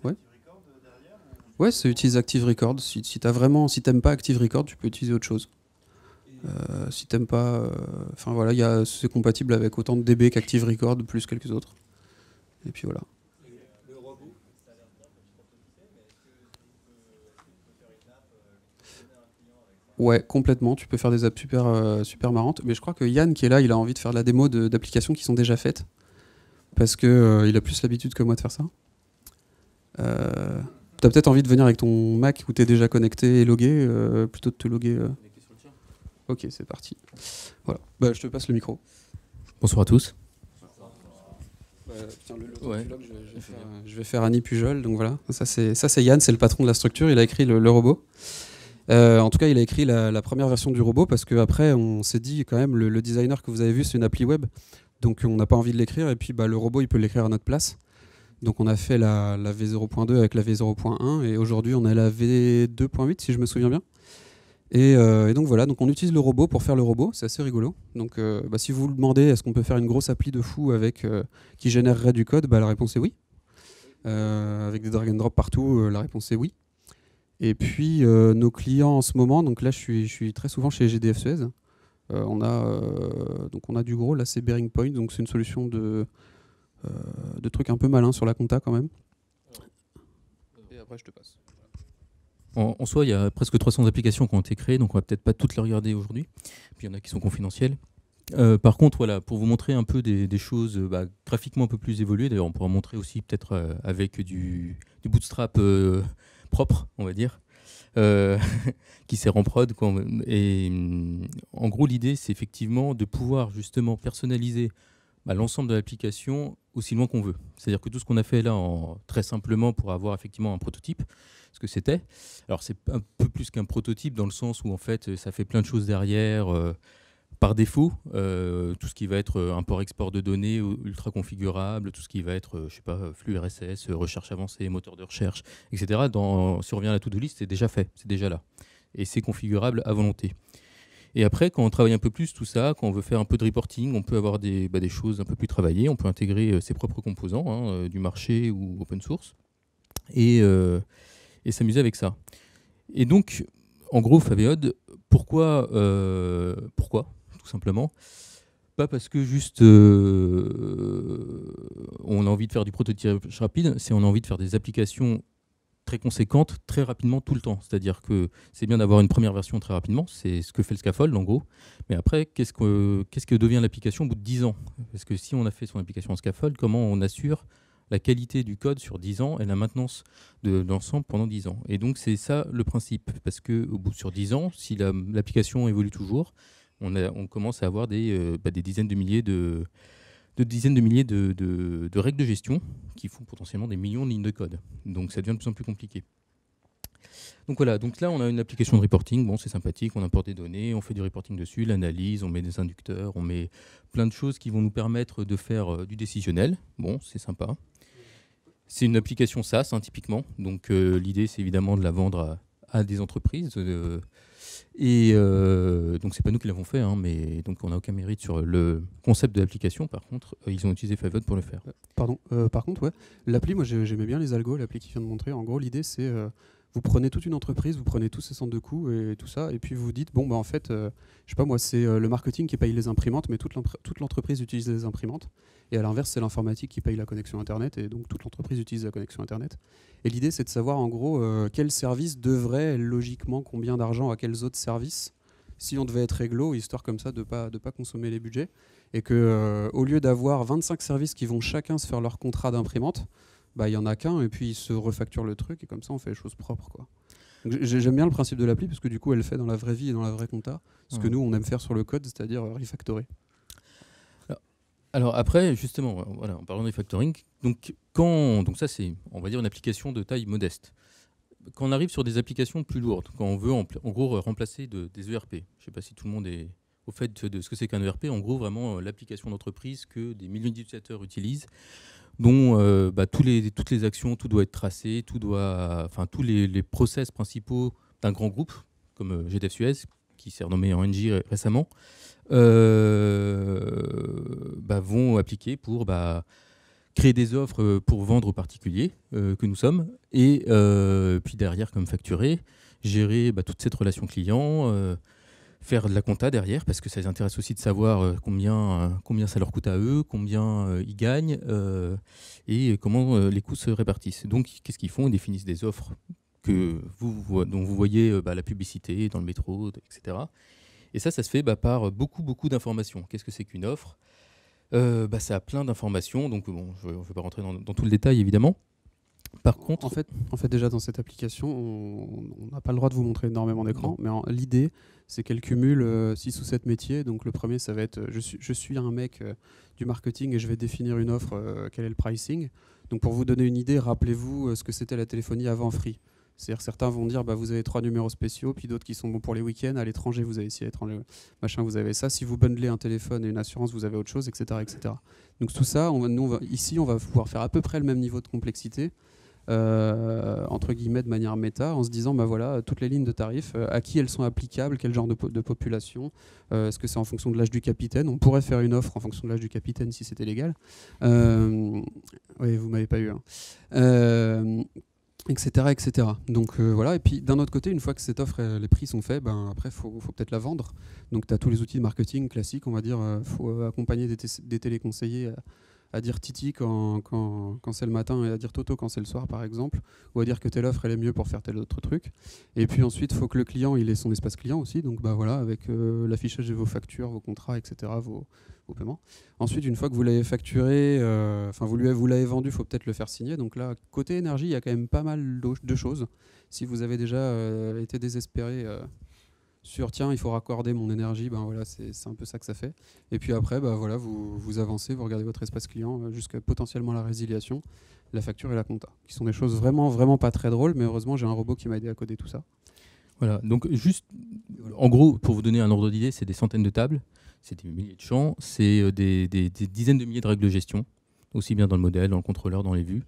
Ouais. Ouais, ça utilise Active Record. Si t'aimes pas Active Record, tu peux utiliser autre chose. Si t'aimes pas, voilà, c'est compatible avec autant de DB qu'Active Record plus quelques autres. Et puis voilà. Le robot, ça a l'air bien quand tu prototypais, mais est-ce que tu peux faire une app qui donne à un client avec ça ? Ouais, complètement. Tu peux faire des apps super marrantes. Mais je crois que Yann qui est là, il a envie de faire la démo d'applications qui sont déjà faites parce que il a plus l'habitude que moi de faire ça. T'as peut-être envie de venir avec ton Mac où t'es déjà connecté et logué plutôt de te loguer. Ok, c'est parti. Voilà. Je te passe le micro. Bonsoir à tous. Je vais faire Annie Pujol. Donc voilà. Ça c'est Yann, c'est le patron de la structure. Il a écrit le robot. En tout cas, il a écrit la première version du robot parce qu'après, on s'est dit quand même le designer que vous avez vu, c'est une appli web. Donc on n'a pas envie de l'écrire et puis le robot il peut l'écrire à notre place. Donc on a fait la V0.2 avec la V0.1 et aujourd'hui on a la V2.8 si je me souviens bien. Et donc voilà, donc on utilise le robot pour faire le robot, c'est assez rigolo. Donc si vous vous demandez est-ce qu'on peut faire une grosse appli de fou avec qui générerait du code, la réponse est oui. Avec des drag and drop partout, la réponse est oui. Et puis nos clients en ce moment, donc là je suis très souvent chez GDF Suez. On a du gros, là c'est Bearing Point, donc c'est une solution de trucs un peu malins sur la compta quand même. Et après je te passe. En soi, il y a presque 300 applications qui ont été créées, donc on va peut-être pas toutes les regarder aujourd'hui. Puis il y en a qui sont confidentielles. Par contre, voilà, pour vous montrer un peu des choses graphiquement un peu plus évoluées, d'ailleurs on pourra montrer aussi peut-être avec du bootstrap propre, on va dire, qui sert en prod. Et en gros, l'idée, c'est effectivement de pouvoir justement personnaliser l'ensemble de l'application aussi loin qu'on veut. C'est-à-dire que tout ce qu'on a fait là, très simplement pour avoir effectivement un prototype, ce que c'était. Alors c'est un peu plus qu'un prototype dans le sens où en fait ça fait plein de choses derrière par défaut. Tout ce qui va être import-export de données ultra configurable, tout ce qui va être flux RSS, recherche avancée, moteur de recherche, etc. Si on revient à la to-do list, c'est déjà fait, c'est déjà là. Et c'est configurable à volonté. Et après, quand on travaille un peu plus tout ça, quand on veut faire un peu de reporting, on peut avoir des choses un peu plus travaillées, on peut intégrer ses propres composants, du marché ou open source, et s'amuser avec ça. Et donc, en gros, Favéode, pourquoi tout simplement ? Pas parce que juste on a envie de faire du prototypage rapide, c'est on a envie de faire des applications très conséquentes très rapidement tout le temps. C'est-à-dire que c'est bien d'avoir une première version très rapidement, c'est ce que fait le scaffold en gros. Mais après, qu'est-ce que devient l'application au bout de 10 ans? Parce que si on a fait son application en scaffold, comment on assure la qualité du code sur 10 ans et la maintenance de l'ensemble pendant 10 ans? Et donc c'est ça le principe, parce qu'au bout sur 10 ans, si l'application évolue toujours, on commence à avoir des dizaines de milliers de règles de gestion qui font potentiellement des millions de lignes de code. Donc ça devient de plus en plus compliqué. Donc voilà, donc là on a une application de reporting, bon c'est sympathique, on importe des données, on fait du reporting dessus, l'analyse, on met des inducteurs, on met plein de choses qui vont nous permettre de faire du décisionnel, bon c'est sympa. C'est une application SaaS typiquement, donc l'idée c'est évidemment de la vendre à des entreprises. Donc c'est pas nous qui l'avons fait, mais donc on n'a aucun mérite sur le concept de l'application. Par contre, ils ont utilisé Favot pour le faire. Par contre, ouais, l'appli, moi j'aimais bien les algos, l'appli qui vient de montrer. En gros, l'idée c'est vous prenez toute une entreprise, vous prenez tous ses centres de coûts et tout ça, et puis vous dites bon bah en fait, je sais pas moi, c'est le marketing qui paye les imprimantes, mais toute l'entreprise utilise les imprimantes. Et à l'inverse, c'est l'informatique qui paye la connexion Internet, et donc toute l'entreprise utilise la connexion Internet. Et l'idée, c'est de savoir en gros quel service devrait logiquement combien d'argent à quels autres services, si on devait être réglo, histoire comme ça de pas consommer les budgets. Et que au lieu d'avoir 25 services qui vont chacun se faire leur contrat d'imprimante, bah, il n'y en a qu'un, et puis ils se refacturent le truc, et comme ça, on fait les choses propres, quoi. J'aime bien le principe de l'appli, parce que du coup, elle fait dans la vraie vie et dans la vraie compta ce que nous, on aime faire sur le code, c'est-à-dire refactorer. Alors après, justement, voilà, en parlant de refactoring, donc ça c'est, on va dire, une application de taille modeste. Quand on arrive sur des applications plus lourdes, quand on veut en gros remplacer des ERP, je ne sais pas si tout le monde est au fait de ce que c'est qu'un ERP, en gros vraiment l'application d'entreprise que des millions d'utilisateurs utilisent, dont toutes les actions, tout doit être tracé, tous les process principaux d'un grand groupe, comme GDF Suez, qui s'est renommé en NJ récemment, vont appliquer pour créer des offres pour vendre aux particuliers que nous sommes, et puis derrière, comme facturer, gérer toute cette relation client, faire de la compta derrière, parce que ça les intéresse aussi de savoir combien ça leur coûte à eux, combien ils gagnent, et comment les coûts se répartissent. Donc, qu'est-ce qu'ils font? Ils définissent des offres dont vous voyez la publicité dans le métro, etc. Et ça se fait par beaucoup d'informations. Qu'est-ce que c'est qu'une offre? Ça a plein d'informations, donc bon, je ne vais pas rentrer dans tout le détail, évidemment. Par contre, en fait, déjà dans cette application, on n'a pas le droit de vous montrer énormément d'écran, mais l'idée, c'est qu'elle cumule 6 ou 7 métiers. Donc le premier, ça va être je suis un mec du marketing et je vais définir une offre, quel est le pricing. Donc pour vous donner une idée, rappelez-vous ce que c'était la téléphonie avant Free. C'est-à-dire certains vont dire vous avez 3 numéros spéciaux, puis d'autres qui sont bons pour les week-ends. À l'étranger, vous avez ci, à l'étranger, machin, vous avez ça. Si vous bundlez un téléphone et une assurance, vous avez autre chose, etc. etc. Donc tout ça, ici, on va pouvoir faire à peu près le même niveau de complexité, entre guillemets de manière méta, en se disant voilà, toutes les lignes de tarifs, à qui elles sont applicables, quel genre de population, est-ce que c'est en fonction de l'âge du capitaine? On pourrait faire une offre en fonction de l'âge du capitaine si c'était légal. Oui, vous m'avez pas eu. Etc. etc. Donc voilà, et puis d'un autre côté, une fois que cette offre, les prix sont faits, après il faut peut-être la vendre. Donc tu as tous les outils de marketing classiques, on va dire, faut accompagner des téléconseillers à dire Titi quand c'est le matin et à dire Toto quand c'est le soir, par exemple, ou à dire que telle offre elle est mieux pour faire tel autre truc. Et puis ensuite, il faut que le client il ait son espace client aussi, donc voilà, avec l'affichage de vos factures, vos contrats, etc., vos paiements. Ensuite, une fois que vous l'avez facturé, vous l'avez vendu, il faut peut-être le faire signer. Donc là, côté énergie, il y a quand même pas mal de choses. Si vous avez déjà été désespéré sur tiens, il faut raccorder mon énergie, voilà, c'est un peu ça que ça fait. Et puis après, vous avancez, vous regardez votre espace client jusqu'à potentiellement la résiliation, la facture et la compta, qui sont des choses vraiment, vraiment pas très drôles, mais heureusement, j'ai un robot qui m'a aidé à coder tout ça. Voilà, donc juste, en gros, pour vous donner un ordre d'idée, c'est des centaines de tables, c'est des milliers de champs, c'est des dizaines de milliers de règles de gestion, aussi bien dans le modèle, dans le contrôleur, dans les vues.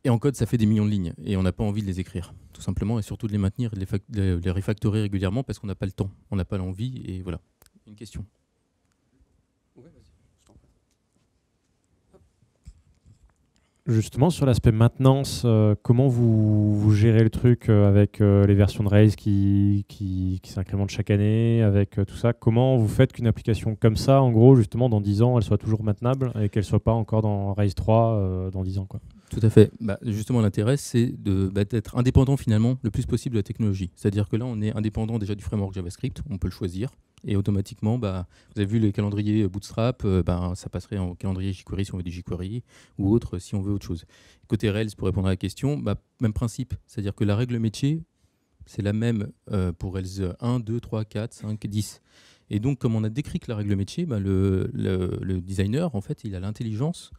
Et en code, ça fait des millions de lignes, et on n'a pas envie de les écrire, tout simplement, et surtout de les maintenir, de les refactorer régulièrement, parce qu'on n'a pas le temps, on n'a pas l'envie, et voilà. Une question. Justement, sur l'aspect maintenance, comment vous gérez le truc avec les versions de Rails qui s'incrémentent chaque année, avec tout ça? Comment vous faites qu'une application comme ça, en gros, justement, dans 10 ans, elle soit toujours maintenable et qu'elle ne soit pas encore dans Rails 3 dans 10 ans, quoi? Tout à fait. Justement, l'intérêt, c'est d'être indépendant finalement le plus possible de la technologie. C'est-à-dire que là, on est indépendant déjà du framework JavaScript, on peut le choisir. Et automatiquement, vous avez vu les calendriers Bootstrap, ça passerait en calendrier jQuery si on veut du jQuery ou autre si on veut autre chose. Côté Rails, pour répondre à la question, même principe. C'est-à-dire que la règle métier, c'est la même pour Rails 1, 2, 3, 4, 5, 10. Et donc, comme on a décrit que la règle métier, le designer, en fait, il a l'intelligence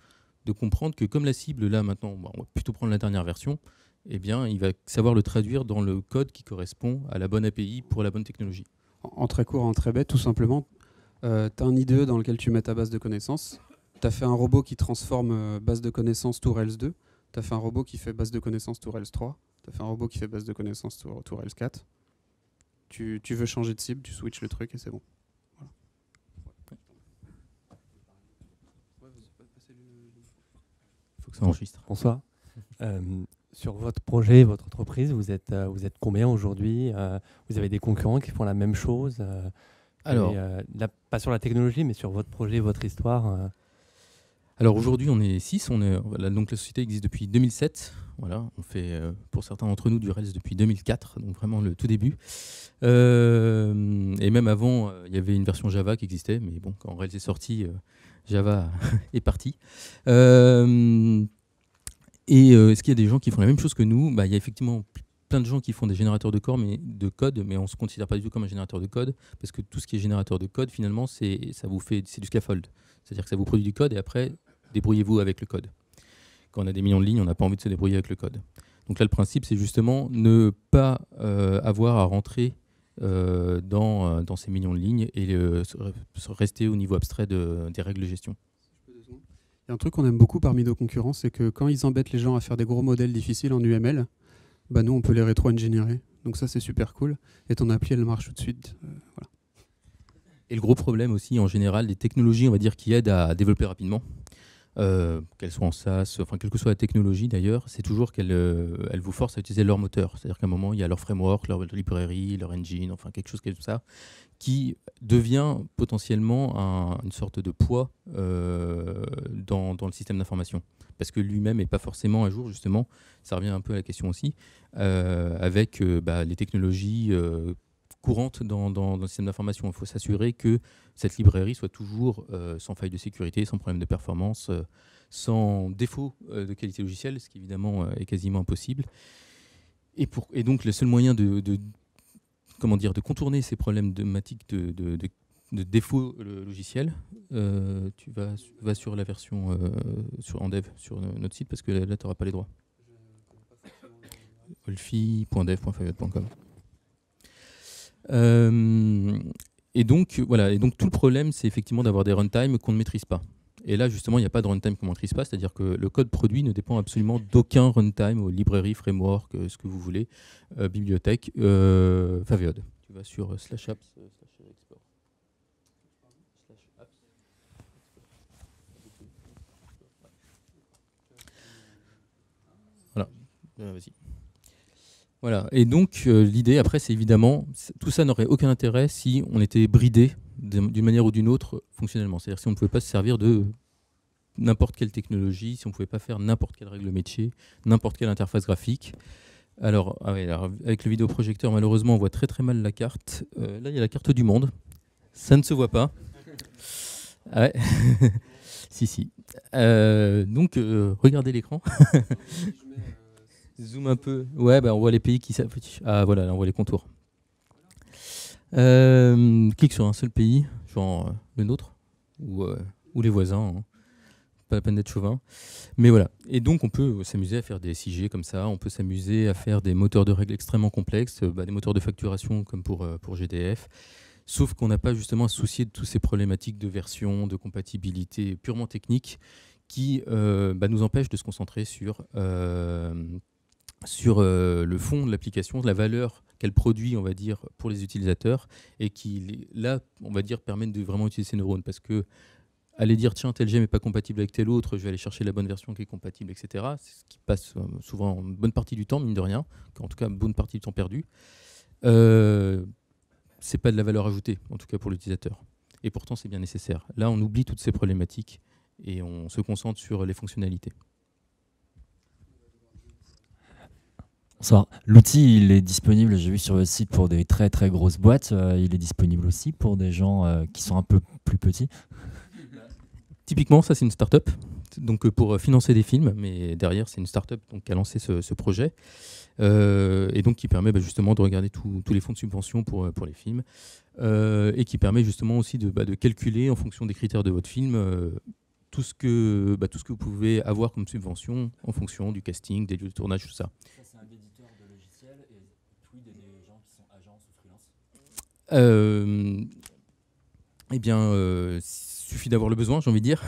de comprendre que comme la cible, là, maintenant, on va plutôt prendre la dernière version, eh bien, il va savoir le traduire dans le code qui correspond à la bonne API pour la bonne technologie. En très court, en très bête, tout simplement, tu as un IDE dans lequel tu mets ta base de connaissances. Tu as fait un robot qui transforme base de connaissances to Rails 2. Tu as fait un robot qui fait base de connaissances to Rails 3. Tu as fait un robot qui fait base de connaissances to Rails 4. Tu veux changer de cible, tu switches le truc et c'est bon. Voilà. Il faut que ça enregistre. Bonsoir. Sur votre projet, votre entreprise, vous êtes combien aujourd'hui? Vous avez des concurrents qui font la même chose? Alors, pas sur la technologie, mais sur votre projet, votre histoire. Alors aujourd'hui, on est 6. Donc la société existe depuis 2007. Voilà, on fait pour certains d'entre nous du Rails depuis 2004, donc vraiment le tout début. Et même avant, il y avait une version Java qui existait, mais bon, quand Rails est sorti, Java est parti. Est-ce qu'il y a des gens qui font la même chose que nous? Il y a effectivement plein de gens qui font des générateurs de code, mais on ne se considère pas du tout comme un générateur de code, parce que tout ce qui est générateur de code, finalement, c'est du scaffold. C'est-à-dire que ça vous produit du code et après, débrouillez-vous avec le code. Quand on a des millions de lignes, on n'a pas envie de se débrouiller avec le code. Donc là, le principe, c'est justement ne pas avoir à rentrer dans ces millions de lignes et rester au niveau abstrait des règles de gestion. Il y a un truc qu'on aime beaucoup parmi nos concurrents, c'est que quand ils embêtent les gens à faire des gros modèles difficiles en UML, nous, on peut les rétro-ingénierer. Donc ça, c'est super cool. Et ton appli, elle marche tout de suite. Voilà. Et le gros problème aussi, en général, des technologies, on va dire, qui aident à développer rapidement, qu'elles soient en SaaS, enfin, quelle que soit la technologie d'ailleurs, c'est toujours qu'elles vous forcent à utiliser leur moteur. C'est-à-dire qu'à un moment, il y a leur framework, leur librairie, leur engine, enfin quelque chose comme ça, qui devient potentiellement une sorte de poids dans le système d'information. Parce que lui-même n'est pas forcément à jour, justement, ça revient un peu à la question aussi, avec les technologies courantes dans le système d'information. Il faut s'assurer que cette librairie soit toujours sans faille de sécurité, sans problème de performance, sans défaut de qualité logicielle, ce qui évidemment est quasiment impossible. Et donc le seul moyen de contourner ces problématiques de défaut logiciel, tu vas sur la version en dev sur notre site, parce que là tu n'auras pas les droits. olfi.dev.faviote.com. Et donc tout le problème, c'est effectivement d'avoir des runtimes qu'on ne maîtrise pas. Et là, justement, il n'y a pas de runtime qu'on ne maîtrise pas, c'est-à-dire que le code produit ne dépend absolument d'aucun runtime, ou librairie, framework, ce que vous voulez, bibliothèque, Faviote. Tu vas sur /apps /export. Voilà, vas-y. Voilà, et donc l'idée après, c'est évidemment, tout ça n'aurait aucun intérêt si on était bridé d'une manière ou d'une autre fonctionnellement. C'est-à-dire si on ne pouvait pas se servir de n'importe quelle technologie, si on ne pouvait pas faire n'importe quelle règle métier, n'importe quelle interface graphique. Alors avec le vidéoprojecteur, malheureusement, on voit très très mal la carte. Là, il y a la carte du monde. Ça ne se voit pas. Ouais. si. Donc, regardez l'écran. Zoom un peu. Ouais, on voit les pays qui s'affichent. Ah, voilà, là, on voit les contours. Clique sur un seul pays, genre le nôtre, ou les voisins. Hein. Pas la peine d'être chauvin. Mais voilà. Et donc, on peut s'amuser à faire des SIG comme ça. On peut s'amuser à faire des moteurs de règles extrêmement complexes, des moteurs de facturation comme pour GDF. Sauf qu'on n'a pas justement à se soucier de toutes ces problématiques de version, de compatibilité purement technique qui nous empêchent de se concentrer sur le fond de l'application, la valeur qu'elle produit, on va dire, pour les utilisateurs, et qui, là, on va dire, permettent de vraiment utiliser ces neurones. Parce que aller dire tiens, tel gem n'est pas compatible avec tel autre, je vais aller chercher la bonne version qui est compatible, etc. C'est ce qui passe souvent une bonne partie du temps, mine de rien, en tout cas une bonne partie du temps perdu. C'est pas de la valeur ajoutée, en tout cas pour l'utilisateur. Et pourtant, c'est bien nécessaire. Là, on oublie toutes ces problématiques et on se concentre sur les fonctionnalités. L'outil, il est disponible, j'ai vu sur le site, pour des très très grosses boîtes. Il est disponible aussi pour des gens qui sont un peu plus petits. Typiquement, ça c'est une start-up donc, pour financer des films, mais derrière c'est une start-up donc, qui a lancé ce projet et donc qui permet justement de regarder tous les fonds de subvention pour les films et qui permet justement aussi de calculer en fonction des critères de votre film tout ce que vous pouvez avoir comme subvention en fonction du casting, des lieux de tournage, tout ça. C'est un éditeur de logiciels et Tweed et des gens qui sont agences ou freelance. Eh bien, suffit d'avoir le besoin, j'ai envie de dire.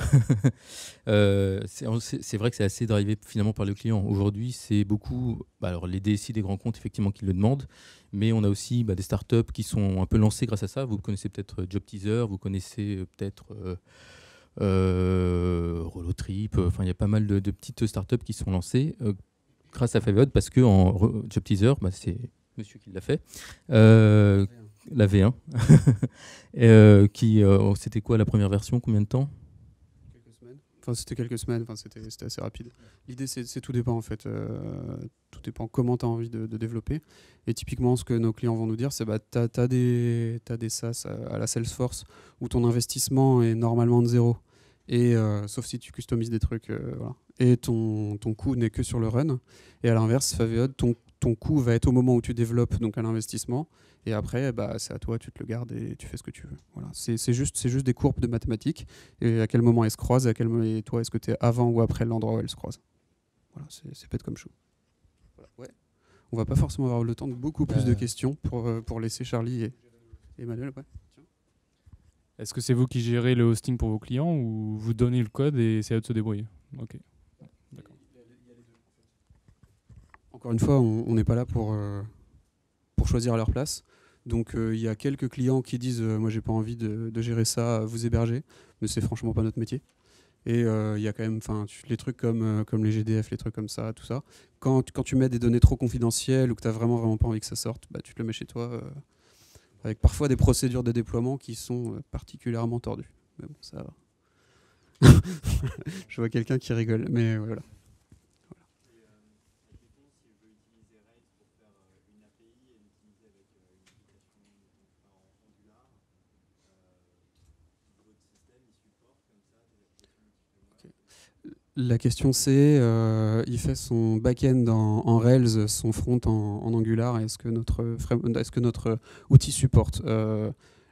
C'est vrai que c'est assez drivé finalement par le client. Aujourd'hui, c'est beaucoup alors les DSI des grands comptes effectivement qui le demandent, mais on a aussi des startups qui sont un peu lancées grâce à ça. Vous connaissez peut-être Job Teaser, vous connaissez peut-être Rollotrip. Enfin, il y a pas mal de petites startups qui sont lancées grâce à Favod parce que en Job Teaser, c'est monsieur qui l'a fait. La V1. C'était quoi la première version? Combien de temps? Quelques semaines. Enfin, c'était quelques semaines. Enfin, c'était assez rapide. L'idée, c'est tout dépend en fait. Tout dépend comment tu as envie de développer. Et typiquement, ce que nos clients vont nous dire, c'est tu as des SaaS à la Salesforce où ton investissement est normalement de zéro. Et sauf si tu customises des trucs. Voilà. Et ton coût n'est que sur le run. Et à l'inverse, Favod, ton coût va être au moment où tu développes, donc à l'investissement. Et après, c'est à toi, tu te le gardes et tu fais ce que tu veux. Voilà. C'est juste des courbes de mathématiques. Et à quel moment elles se croisent, et toi, est-ce que tu es avant ou après l'endroit où elles se croisent. Voilà, c'est bête comme chou. Voilà. Ouais. On va pas forcément avoir le temps de beaucoup plus de questions pour laisser Charlie et Emmanuel. Ouais. Est-ce que c'est vous qui gérez le hosting pour vos clients ou vous donnez le code et c'est à eux de se débrouiller? Ok. D'accord. Encore une fois, on n'est pas là pour choisir à leur place. Donc il y a quelques clients qui disent moi j'ai pas envie de gérer ça, vous héberger, mais c'est franchement pas notre métier. Et il y a quand même les trucs comme les GDF, les trucs comme ça, tout ça. Quand tu mets des données trop confidentielles ou que tu n'as vraiment pas envie que ça sorte, tu te le mets chez toi avec parfois des procédures de déploiement qui sont particulièrement tordues. Mais bon, ça va. Je vois quelqu'un qui rigole, mais voilà. La question c'est, il fait son back-end en Rails, son front en Angular, est-ce que notre outil supporte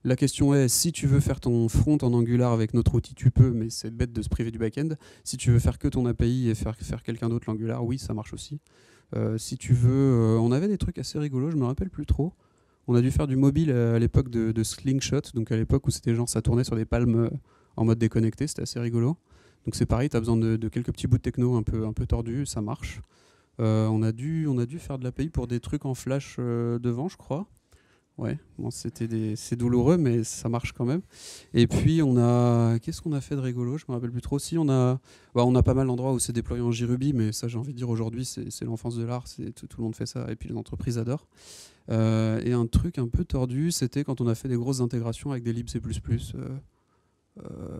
La question est, si tu veux faire ton front en Angular avec notre outil, tu peux, mais c'est bête de se priver du back-end. Si tu veux faire que ton API et faire quelqu'un d'autre l'Angular, oui, ça marche aussi. Si tu veux, on avait des trucs assez rigolos, je me rappelle plus trop. On a dû faire du mobile à l'époque de Slingshot, donc à l'époque où c'était genre ça tournait sur des palmes en mode déconnecté, c'était assez rigolo. Donc c'est pareil, tu as besoin de quelques petits bouts de techno un peu tordus, ça marche. On a dû faire de l'API pour des trucs en flash devant, je crois. Ouais, bon, c'est douloureux, mais ça marche quand même. Et puis qu'est-ce qu'on a fait de rigolo? Je me rappelle plus trop. Si on a pas mal d'endroits où c'est déployé en JRuby, mais ça j'ai envie de dire aujourd'hui c'est l'enfance de l'art, tout le monde fait ça et puis les entreprises adorent. Et un truc un peu tordu, c'était quand on a fait des grosses intégrations avec des libs C++.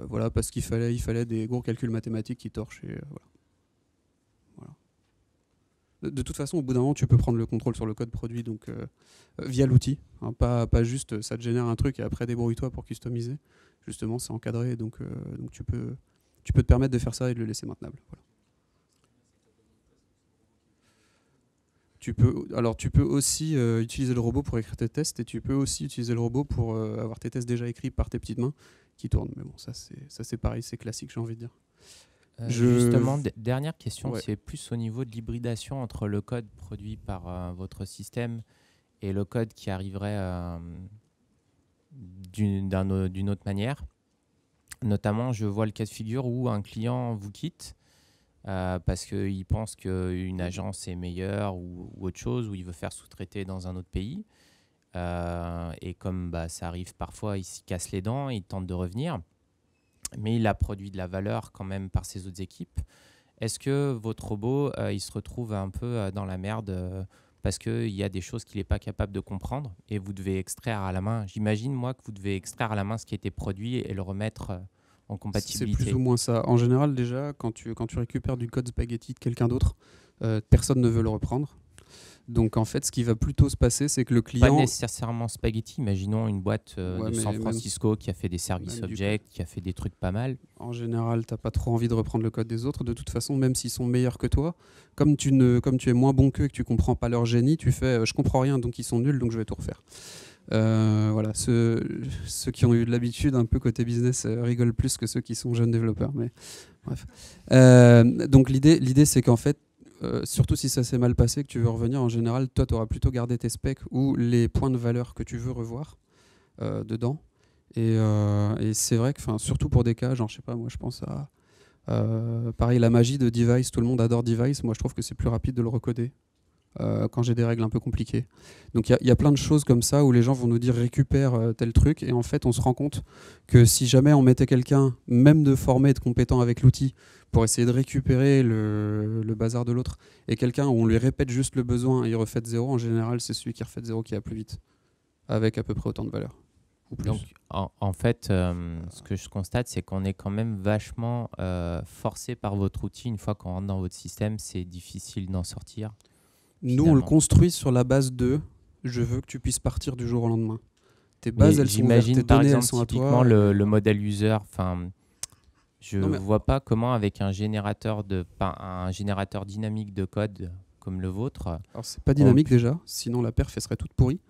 Voilà, parce qu'il fallait des gros calculs mathématiques qui torchent. Et, voilà. De toute façon, au bout d'un moment, tu peux prendre le contrôle sur le code produit donc, via l'outil. Hein, pas juste ça te génère un truc et après débrouille-toi pour customiser. Justement, c'est encadré, donc tu peux te permettre de faire ça et de le laisser maintenable. Voilà. Tu peux aussi utiliser le robot pour écrire tes tests et tu peux aussi utiliser le robot pour avoir tes tests déjà écrits par tes petites mains qui tournent. Mais bon, ça c'est pareil, c'est classique, j'ai envie de dire. Justement, dernière question, ouais. C'est plus au niveau de l'hybridation entre le code produit par votre système et le code qui arriverait d'une autre manière. Notamment, je vois le cas de figure où un client vous quitte parce qu'il pense qu'une agence est meilleure ou autre chose, ou il veut faire sous-traiter dans un autre pays. Et comme ça arrive parfois, il s'y casse les dents, il tente de revenir. mais il a produit de la valeur quand même par ses autres équipes. Est-ce que votre robot, il se retrouve un peu dans la merde parce qu'il y a des choses qu'il n'est pas capable de comprendre et vous devez extraire à la main? J'imagine, moi, que vous devez extraire à la main ce qui a été produit et le remettre en compatibilité. C'est plus ou moins ça. En général, déjà, quand tu récupères du code spaghetti de quelqu'un d'autre, personne ne veut le reprendre. Donc en fait, ce qui va plutôt se passer, c'est que le client... Pas nécessairement spaghetti, imaginons une boîte Ouais, de mais San Francisco qui a fait des services objects, qui a fait des trucs pas mal. En général, t'as pas trop envie de reprendre le code des autres. De toute façon, même s'ils sont meilleurs que toi, comme tu es moins bon qu'eux et que tu comprends pas leur génie, tu fais je comprends rien, donc ils sont nuls, donc je vais tout refaire. Voilà, ceux qui ont eu de l'habitude un peu côté business rigolent plus que ceux qui sont jeunes développeurs. Mais bref. Donc l'idée, c'est qu'en fait, surtout si ça s'est mal passé, que tu veux revenir, en général, toi, tu auras plutôt gardé tes specs ou les points de valeur que tu veux revoir dedans. Et c'est vrai que, surtout pour des cas, genre, je sais pas, moi, je pense à pareil, la magie de Device. Tout le monde adore Device. Moi, je trouve que c'est plus rapide de le recoder quand j'ai des règles un peu compliquées. Donc, il y a plein de choses comme ça où les gens vont nous dire récupère tel truc. Et en fait, on se rend compte que si jamais on mettait quelqu'un, même de formé et de compétent avec l'outil, pour essayer de récupérer le bazar de l'autre, et quelqu'un où on lui répète juste le besoin et il refait de zéro, en général, c'est celui qui refait de zéro qui va plus vite, avec à peu près autant de valeur. Ou plus. Donc, en fait, ce que je constate, c'est qu'on est quand même vachement forcé par votre outil. Une fois qu'on rentre dans votre système, c'est difficile d'en sortir. Nous, on le construit sur la base de « je veux que tu puisses partir du jour au lendemain ». Tes bases, elles sont ouvertes, tes par données, exemple, elles sont à typiquement toi. le modèle user, je ne vois pas comment avec un générateur dynamique de code comme le vôtre... Alors, c'est pas dynamique déjà, sinon la perf, elle serait toute pourrie.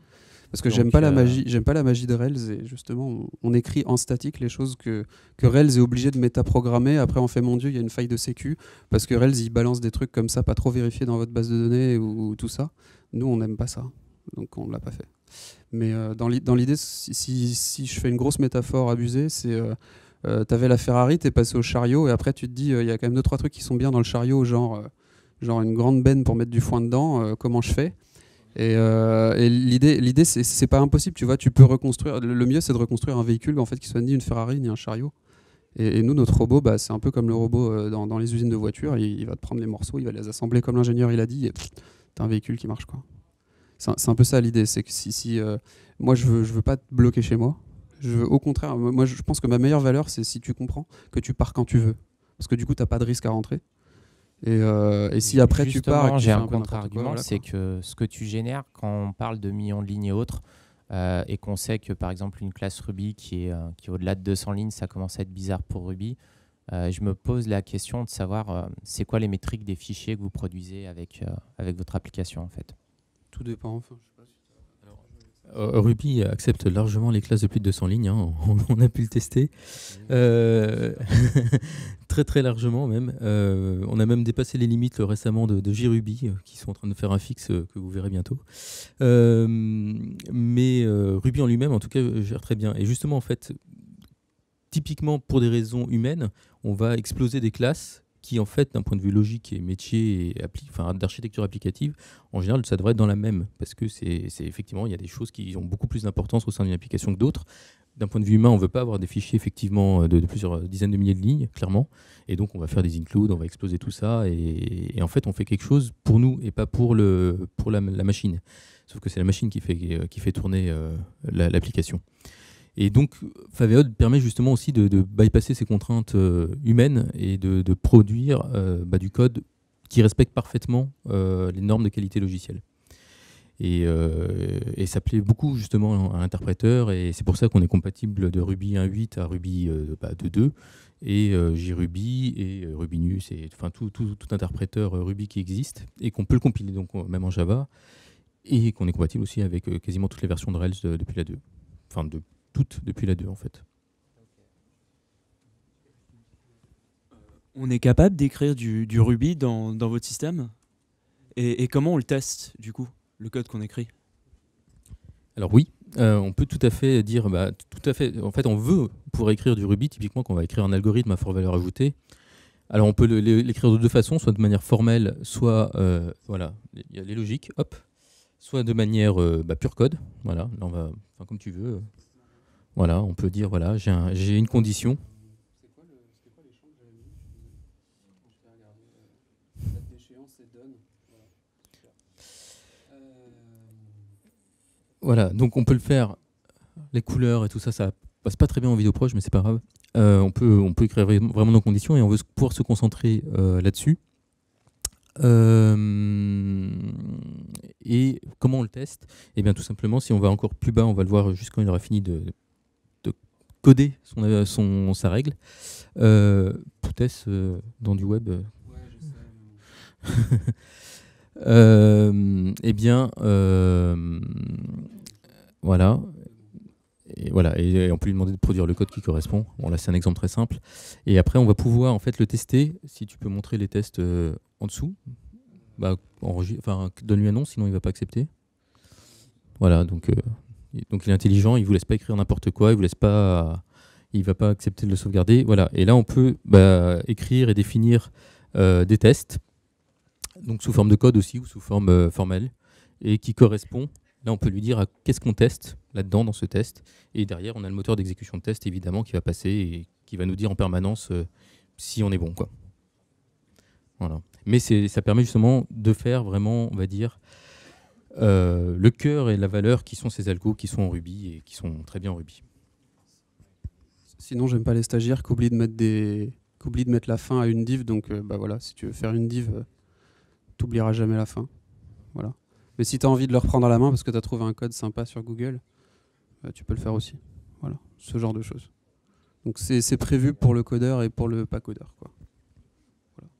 Parce que Donc, j'aime pas la magie de Rails, et justement, on écrit en statique les choses que Rails est obligé de métaprogrammer. Après, on fait, mon Dieu, il y a une faille de sécu, parce que Rails, il balance des trucs comme ça, pas trop vérifiés dans votre base de données ou tout ça. Nous, on n'aime pas ça, donc on ne l'a pas fait. Mais dans l'idée, si je fais une grosse métaphore abusée, c'est t'avais la Ferrari, t'es passé au chariot, et après tu te dis, il y a quand même 2-3 trucs qui sont bien dans le chariot, genre une grande benne pour mettre du foin dedans, comment je fais? Et l'idée, c'est pas impossible, tu vois, tu peux reconstruire. Le mieux, c'est de reconstruire un véhicule en fait, qui soit ni une Ferrari ni un chariot. Et nous, notre robot, c'est un peu comme le robot dans les usines de voitures. Il va te prendre les morceaux, il va les assembler comme l'ingénieur il a dit, et t'as un véhicule qui marche, quoi. C'est un peu ça l'idée, c'est que si moi je veux pas te bloquer chez moi. Je veux, au contraire, moi je pense que ma meilleure valeur, c'est si tu comprends que tu pars quand tu veux, parce que du coup, t'as pas de risque à rentrer. Et si après Justement, tu pars, j'ai un contre-argument, c'est que ce que tu génères quand on parle de millions de lignes et autres, et qu'on sait que par exemple une classe Ruby qui est au-delà de 200 lignes, ça commence à être bizarre pour Ruby. Je me pose la question de savoir c'est quoi les métriques des fichiers que vous produisez avec votre application en fait. Tout dépend. Enfin, Ruby accepte largement les classes de plus de 200 lignes, hein, on a pu le tester. Très très largement même. On a même dépassé les limites récemment de JRuby, qui sont en train de faire un fixe que vous verrez bientôt. Mais Ruby en lui-même, en tout cas, gère très bien. Et justement, en fait, typiquement pour des raisons humaines, on va exploser des classes qui, en fait, d'un point de vue logique et métier et d'architecture applicative, en général, ça devrait être dans la même, parce que c'est effectivement, il y a des choses qui ont beaucoup plus d'importance au sein d'une application que d'autres. D'un point de vue humain, on ne veut pas avoir des fichiers effectivement de plusieurs dizaines de milliers de lignes, clairement, et donc on va faire des includes, on va exploser tout ça, et en fait, on fait quelque chose pour nous et pas pour la machine. Sauf que c'est la machine qui fait tourner l'application. Et donc, Faveo permet justement aussi de bypasser ces contraintes humaines et de produire du code qui respecte parfaitement les normes de qualité logicielle. Et ça plaît beaucoup justement à l'interpréteur, et c'est pour ça qu'on est compatible de Ruby 1.8 à Ruby 2.2 et JRuby et Rubinus, et enfin tout interpréteur Ruby qui existe, et qu'on peut le compiler donc même en Java, et qu'on est compatible aussi avec quasiment toutes les versions de Rails depuis la 2. Enfin, toutes depuis la 2 en fait. On est capable d'écrire du Ruby dans votre système et comment on le teste du coup, le code qu'on écrit? Alors oui, on peut tout à fait dire, tout à fait. En fait, on veut, pour écrire du Ruby, typiquement qu'on va écrire un algorithme à forte valeur ajoutée. Alors on peut l'écrire de deux façons, soit de manière formelle, soit voilà, il y a les logiques, hop, soit de manière pure code. Voilà, là on va, comme tu veux. Voilà, on peut dire voilà, j'ai une condition. échéance et done. Voilà, donc on peut le faire, les couleurs et tout ça, ça passe pas très bien en vidéo proche, mais c'est pas grave. On peut écrire vraiment nos conditions et on veut pouvoir se concentrer là-dessus. Et comment on le teste? Eh bien tout simplement, si on va encore plus bas, on va le voir juste quand il aura fini de coder sa règle. Tout est dans du web. Eh bien, voilà. Et voilà, et on peut lui demander de produire le code qui correspond. Bon, là, c'est un exemple très simple. Et après, on va pouvoir en fait le tester. Si tu peux montrer les tests en dessous, bah, donne-lui un nom, sinon il va pas accepter. Voilà, donc il est intelligent, il vous laisse pas écrire n'importe quoi, il va pas accepter de le sauvegarder. Voilà, et là, on peut écrire et définir des tests, donc sous forme de code aussi ou sous forme formelle, et qui correspond. Là, on peut lui dire qu'est-ce qu'on teste là-dedans, dans ce test. Et derrière, on a le moteur d'exécution de test, évidemment, qui va passer et qui va nous dire en permanence si on est bon, quoi. Voilà. Mais ça permet justement de faire vraiment, on va dire, le cœur et la valeur qui sont ces algos qui sont en Ruby et qui sont très bien en Ruby. Sinon, j'aime pas les stagiaires qui oublient de mettre la fin à une div. Donc, voilà, si tu veux faire une div, t'oublieras jamais la fin. Voilà. Mais si tu as envie de le reprendre à la main parce que tu as trouvé un code sympa sur Google, tu peux le faire aussi. Voilà, ce genre de choses. Donc c'est prévu pour le codeur et pour le pas codeur, quoi. Voilà.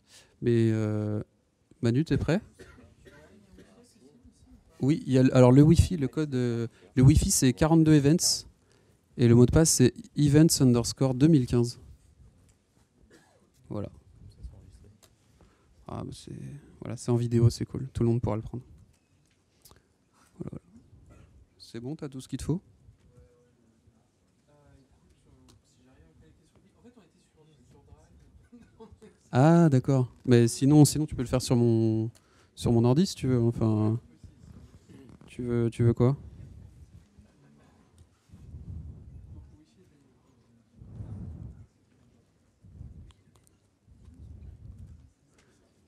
Mais Manu, t'es prêt? Oui, alors le Wi-Fi, le code, le Wi-Fi c'est 42 events et le mot de passe c'est events_2015. Voilà. Ah, c'est en vidéo, c'est cool. Tout le monde pourra le prendre. Voilà. C'est bon, t'as tout ce qu'il te faut? Ah d'accord. Mais sinon tu peux le faire sur mon ordi si tu veux. Enfin, tu veux quoi?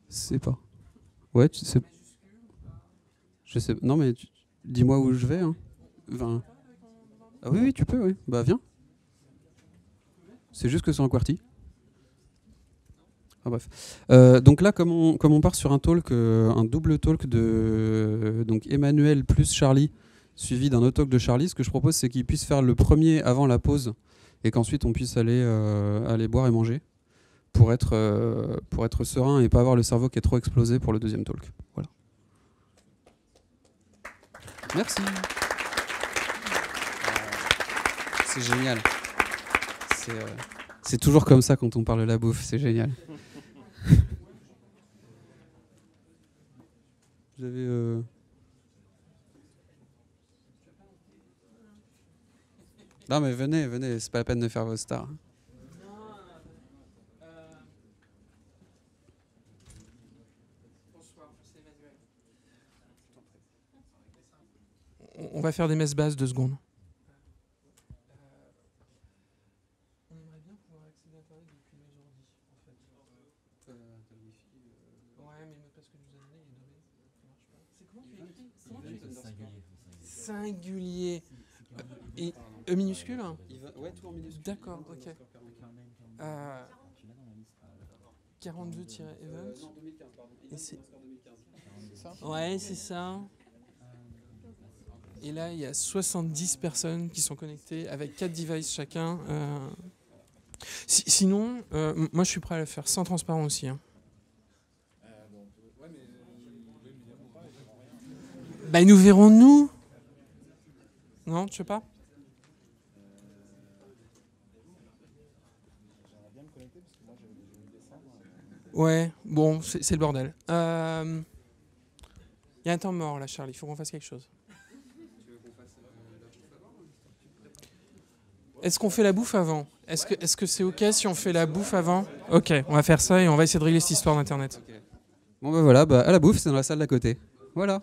C'est pas. Ouais, tu sais. Je sais. Non mais dis-moi où je vais. Hein. Enfin... Ah oui, tu peux, oui. Bah viens. C'est juste que c'est en QWERTY. Ah, bref. Donc là, comme on part sur un talk, un double talk de donc Emmanuel plus Charlie, suivi d'un autre talk de Charlie, ce que je propose, c'est qu'il puisse faire le premier avant la pause et qu'ensuite on puisse aller boire et manger pour être serein et pas avoir le cerveau qui est trop explosé pour le deuxième talk. Voilà. Merci. C'est génial. C'est toujours comme ça quand on parle de la bouffe, c'est génial. Vous avez... Non mais venez, c'est pas la peine de faire vos stars. On va faire des messes basses 2 secondes. Singulier. Et E minuscule? Ouais, tout en minuscule. D'accord, ok. 42-event. Non, 2015, pardon. Et c'est... Ça ? Ouais, c'est ça. Et là, il y a 70 personnes qui sont connectées avec 4 devices chacun. Sinon, moi, je suis prêt à le faire sans transparent aussi. Hein. Bah, nous verrons nous. Non, tu veux pas? Ouais, bon, c'est le bordel. Il y a un temps mort là, Charlie, il faut qu'on fasse quelque chose. Est-ce qu'on fait la bouffe avant? Est-ce que c'est ok si on fait la bouffe avant? Ok, on va faire ça et on va essayer de régler cette histoire d'internet. Okay. Bon bah voilà, à la bouffe, c'est dans la salle d'à côté. Voilà.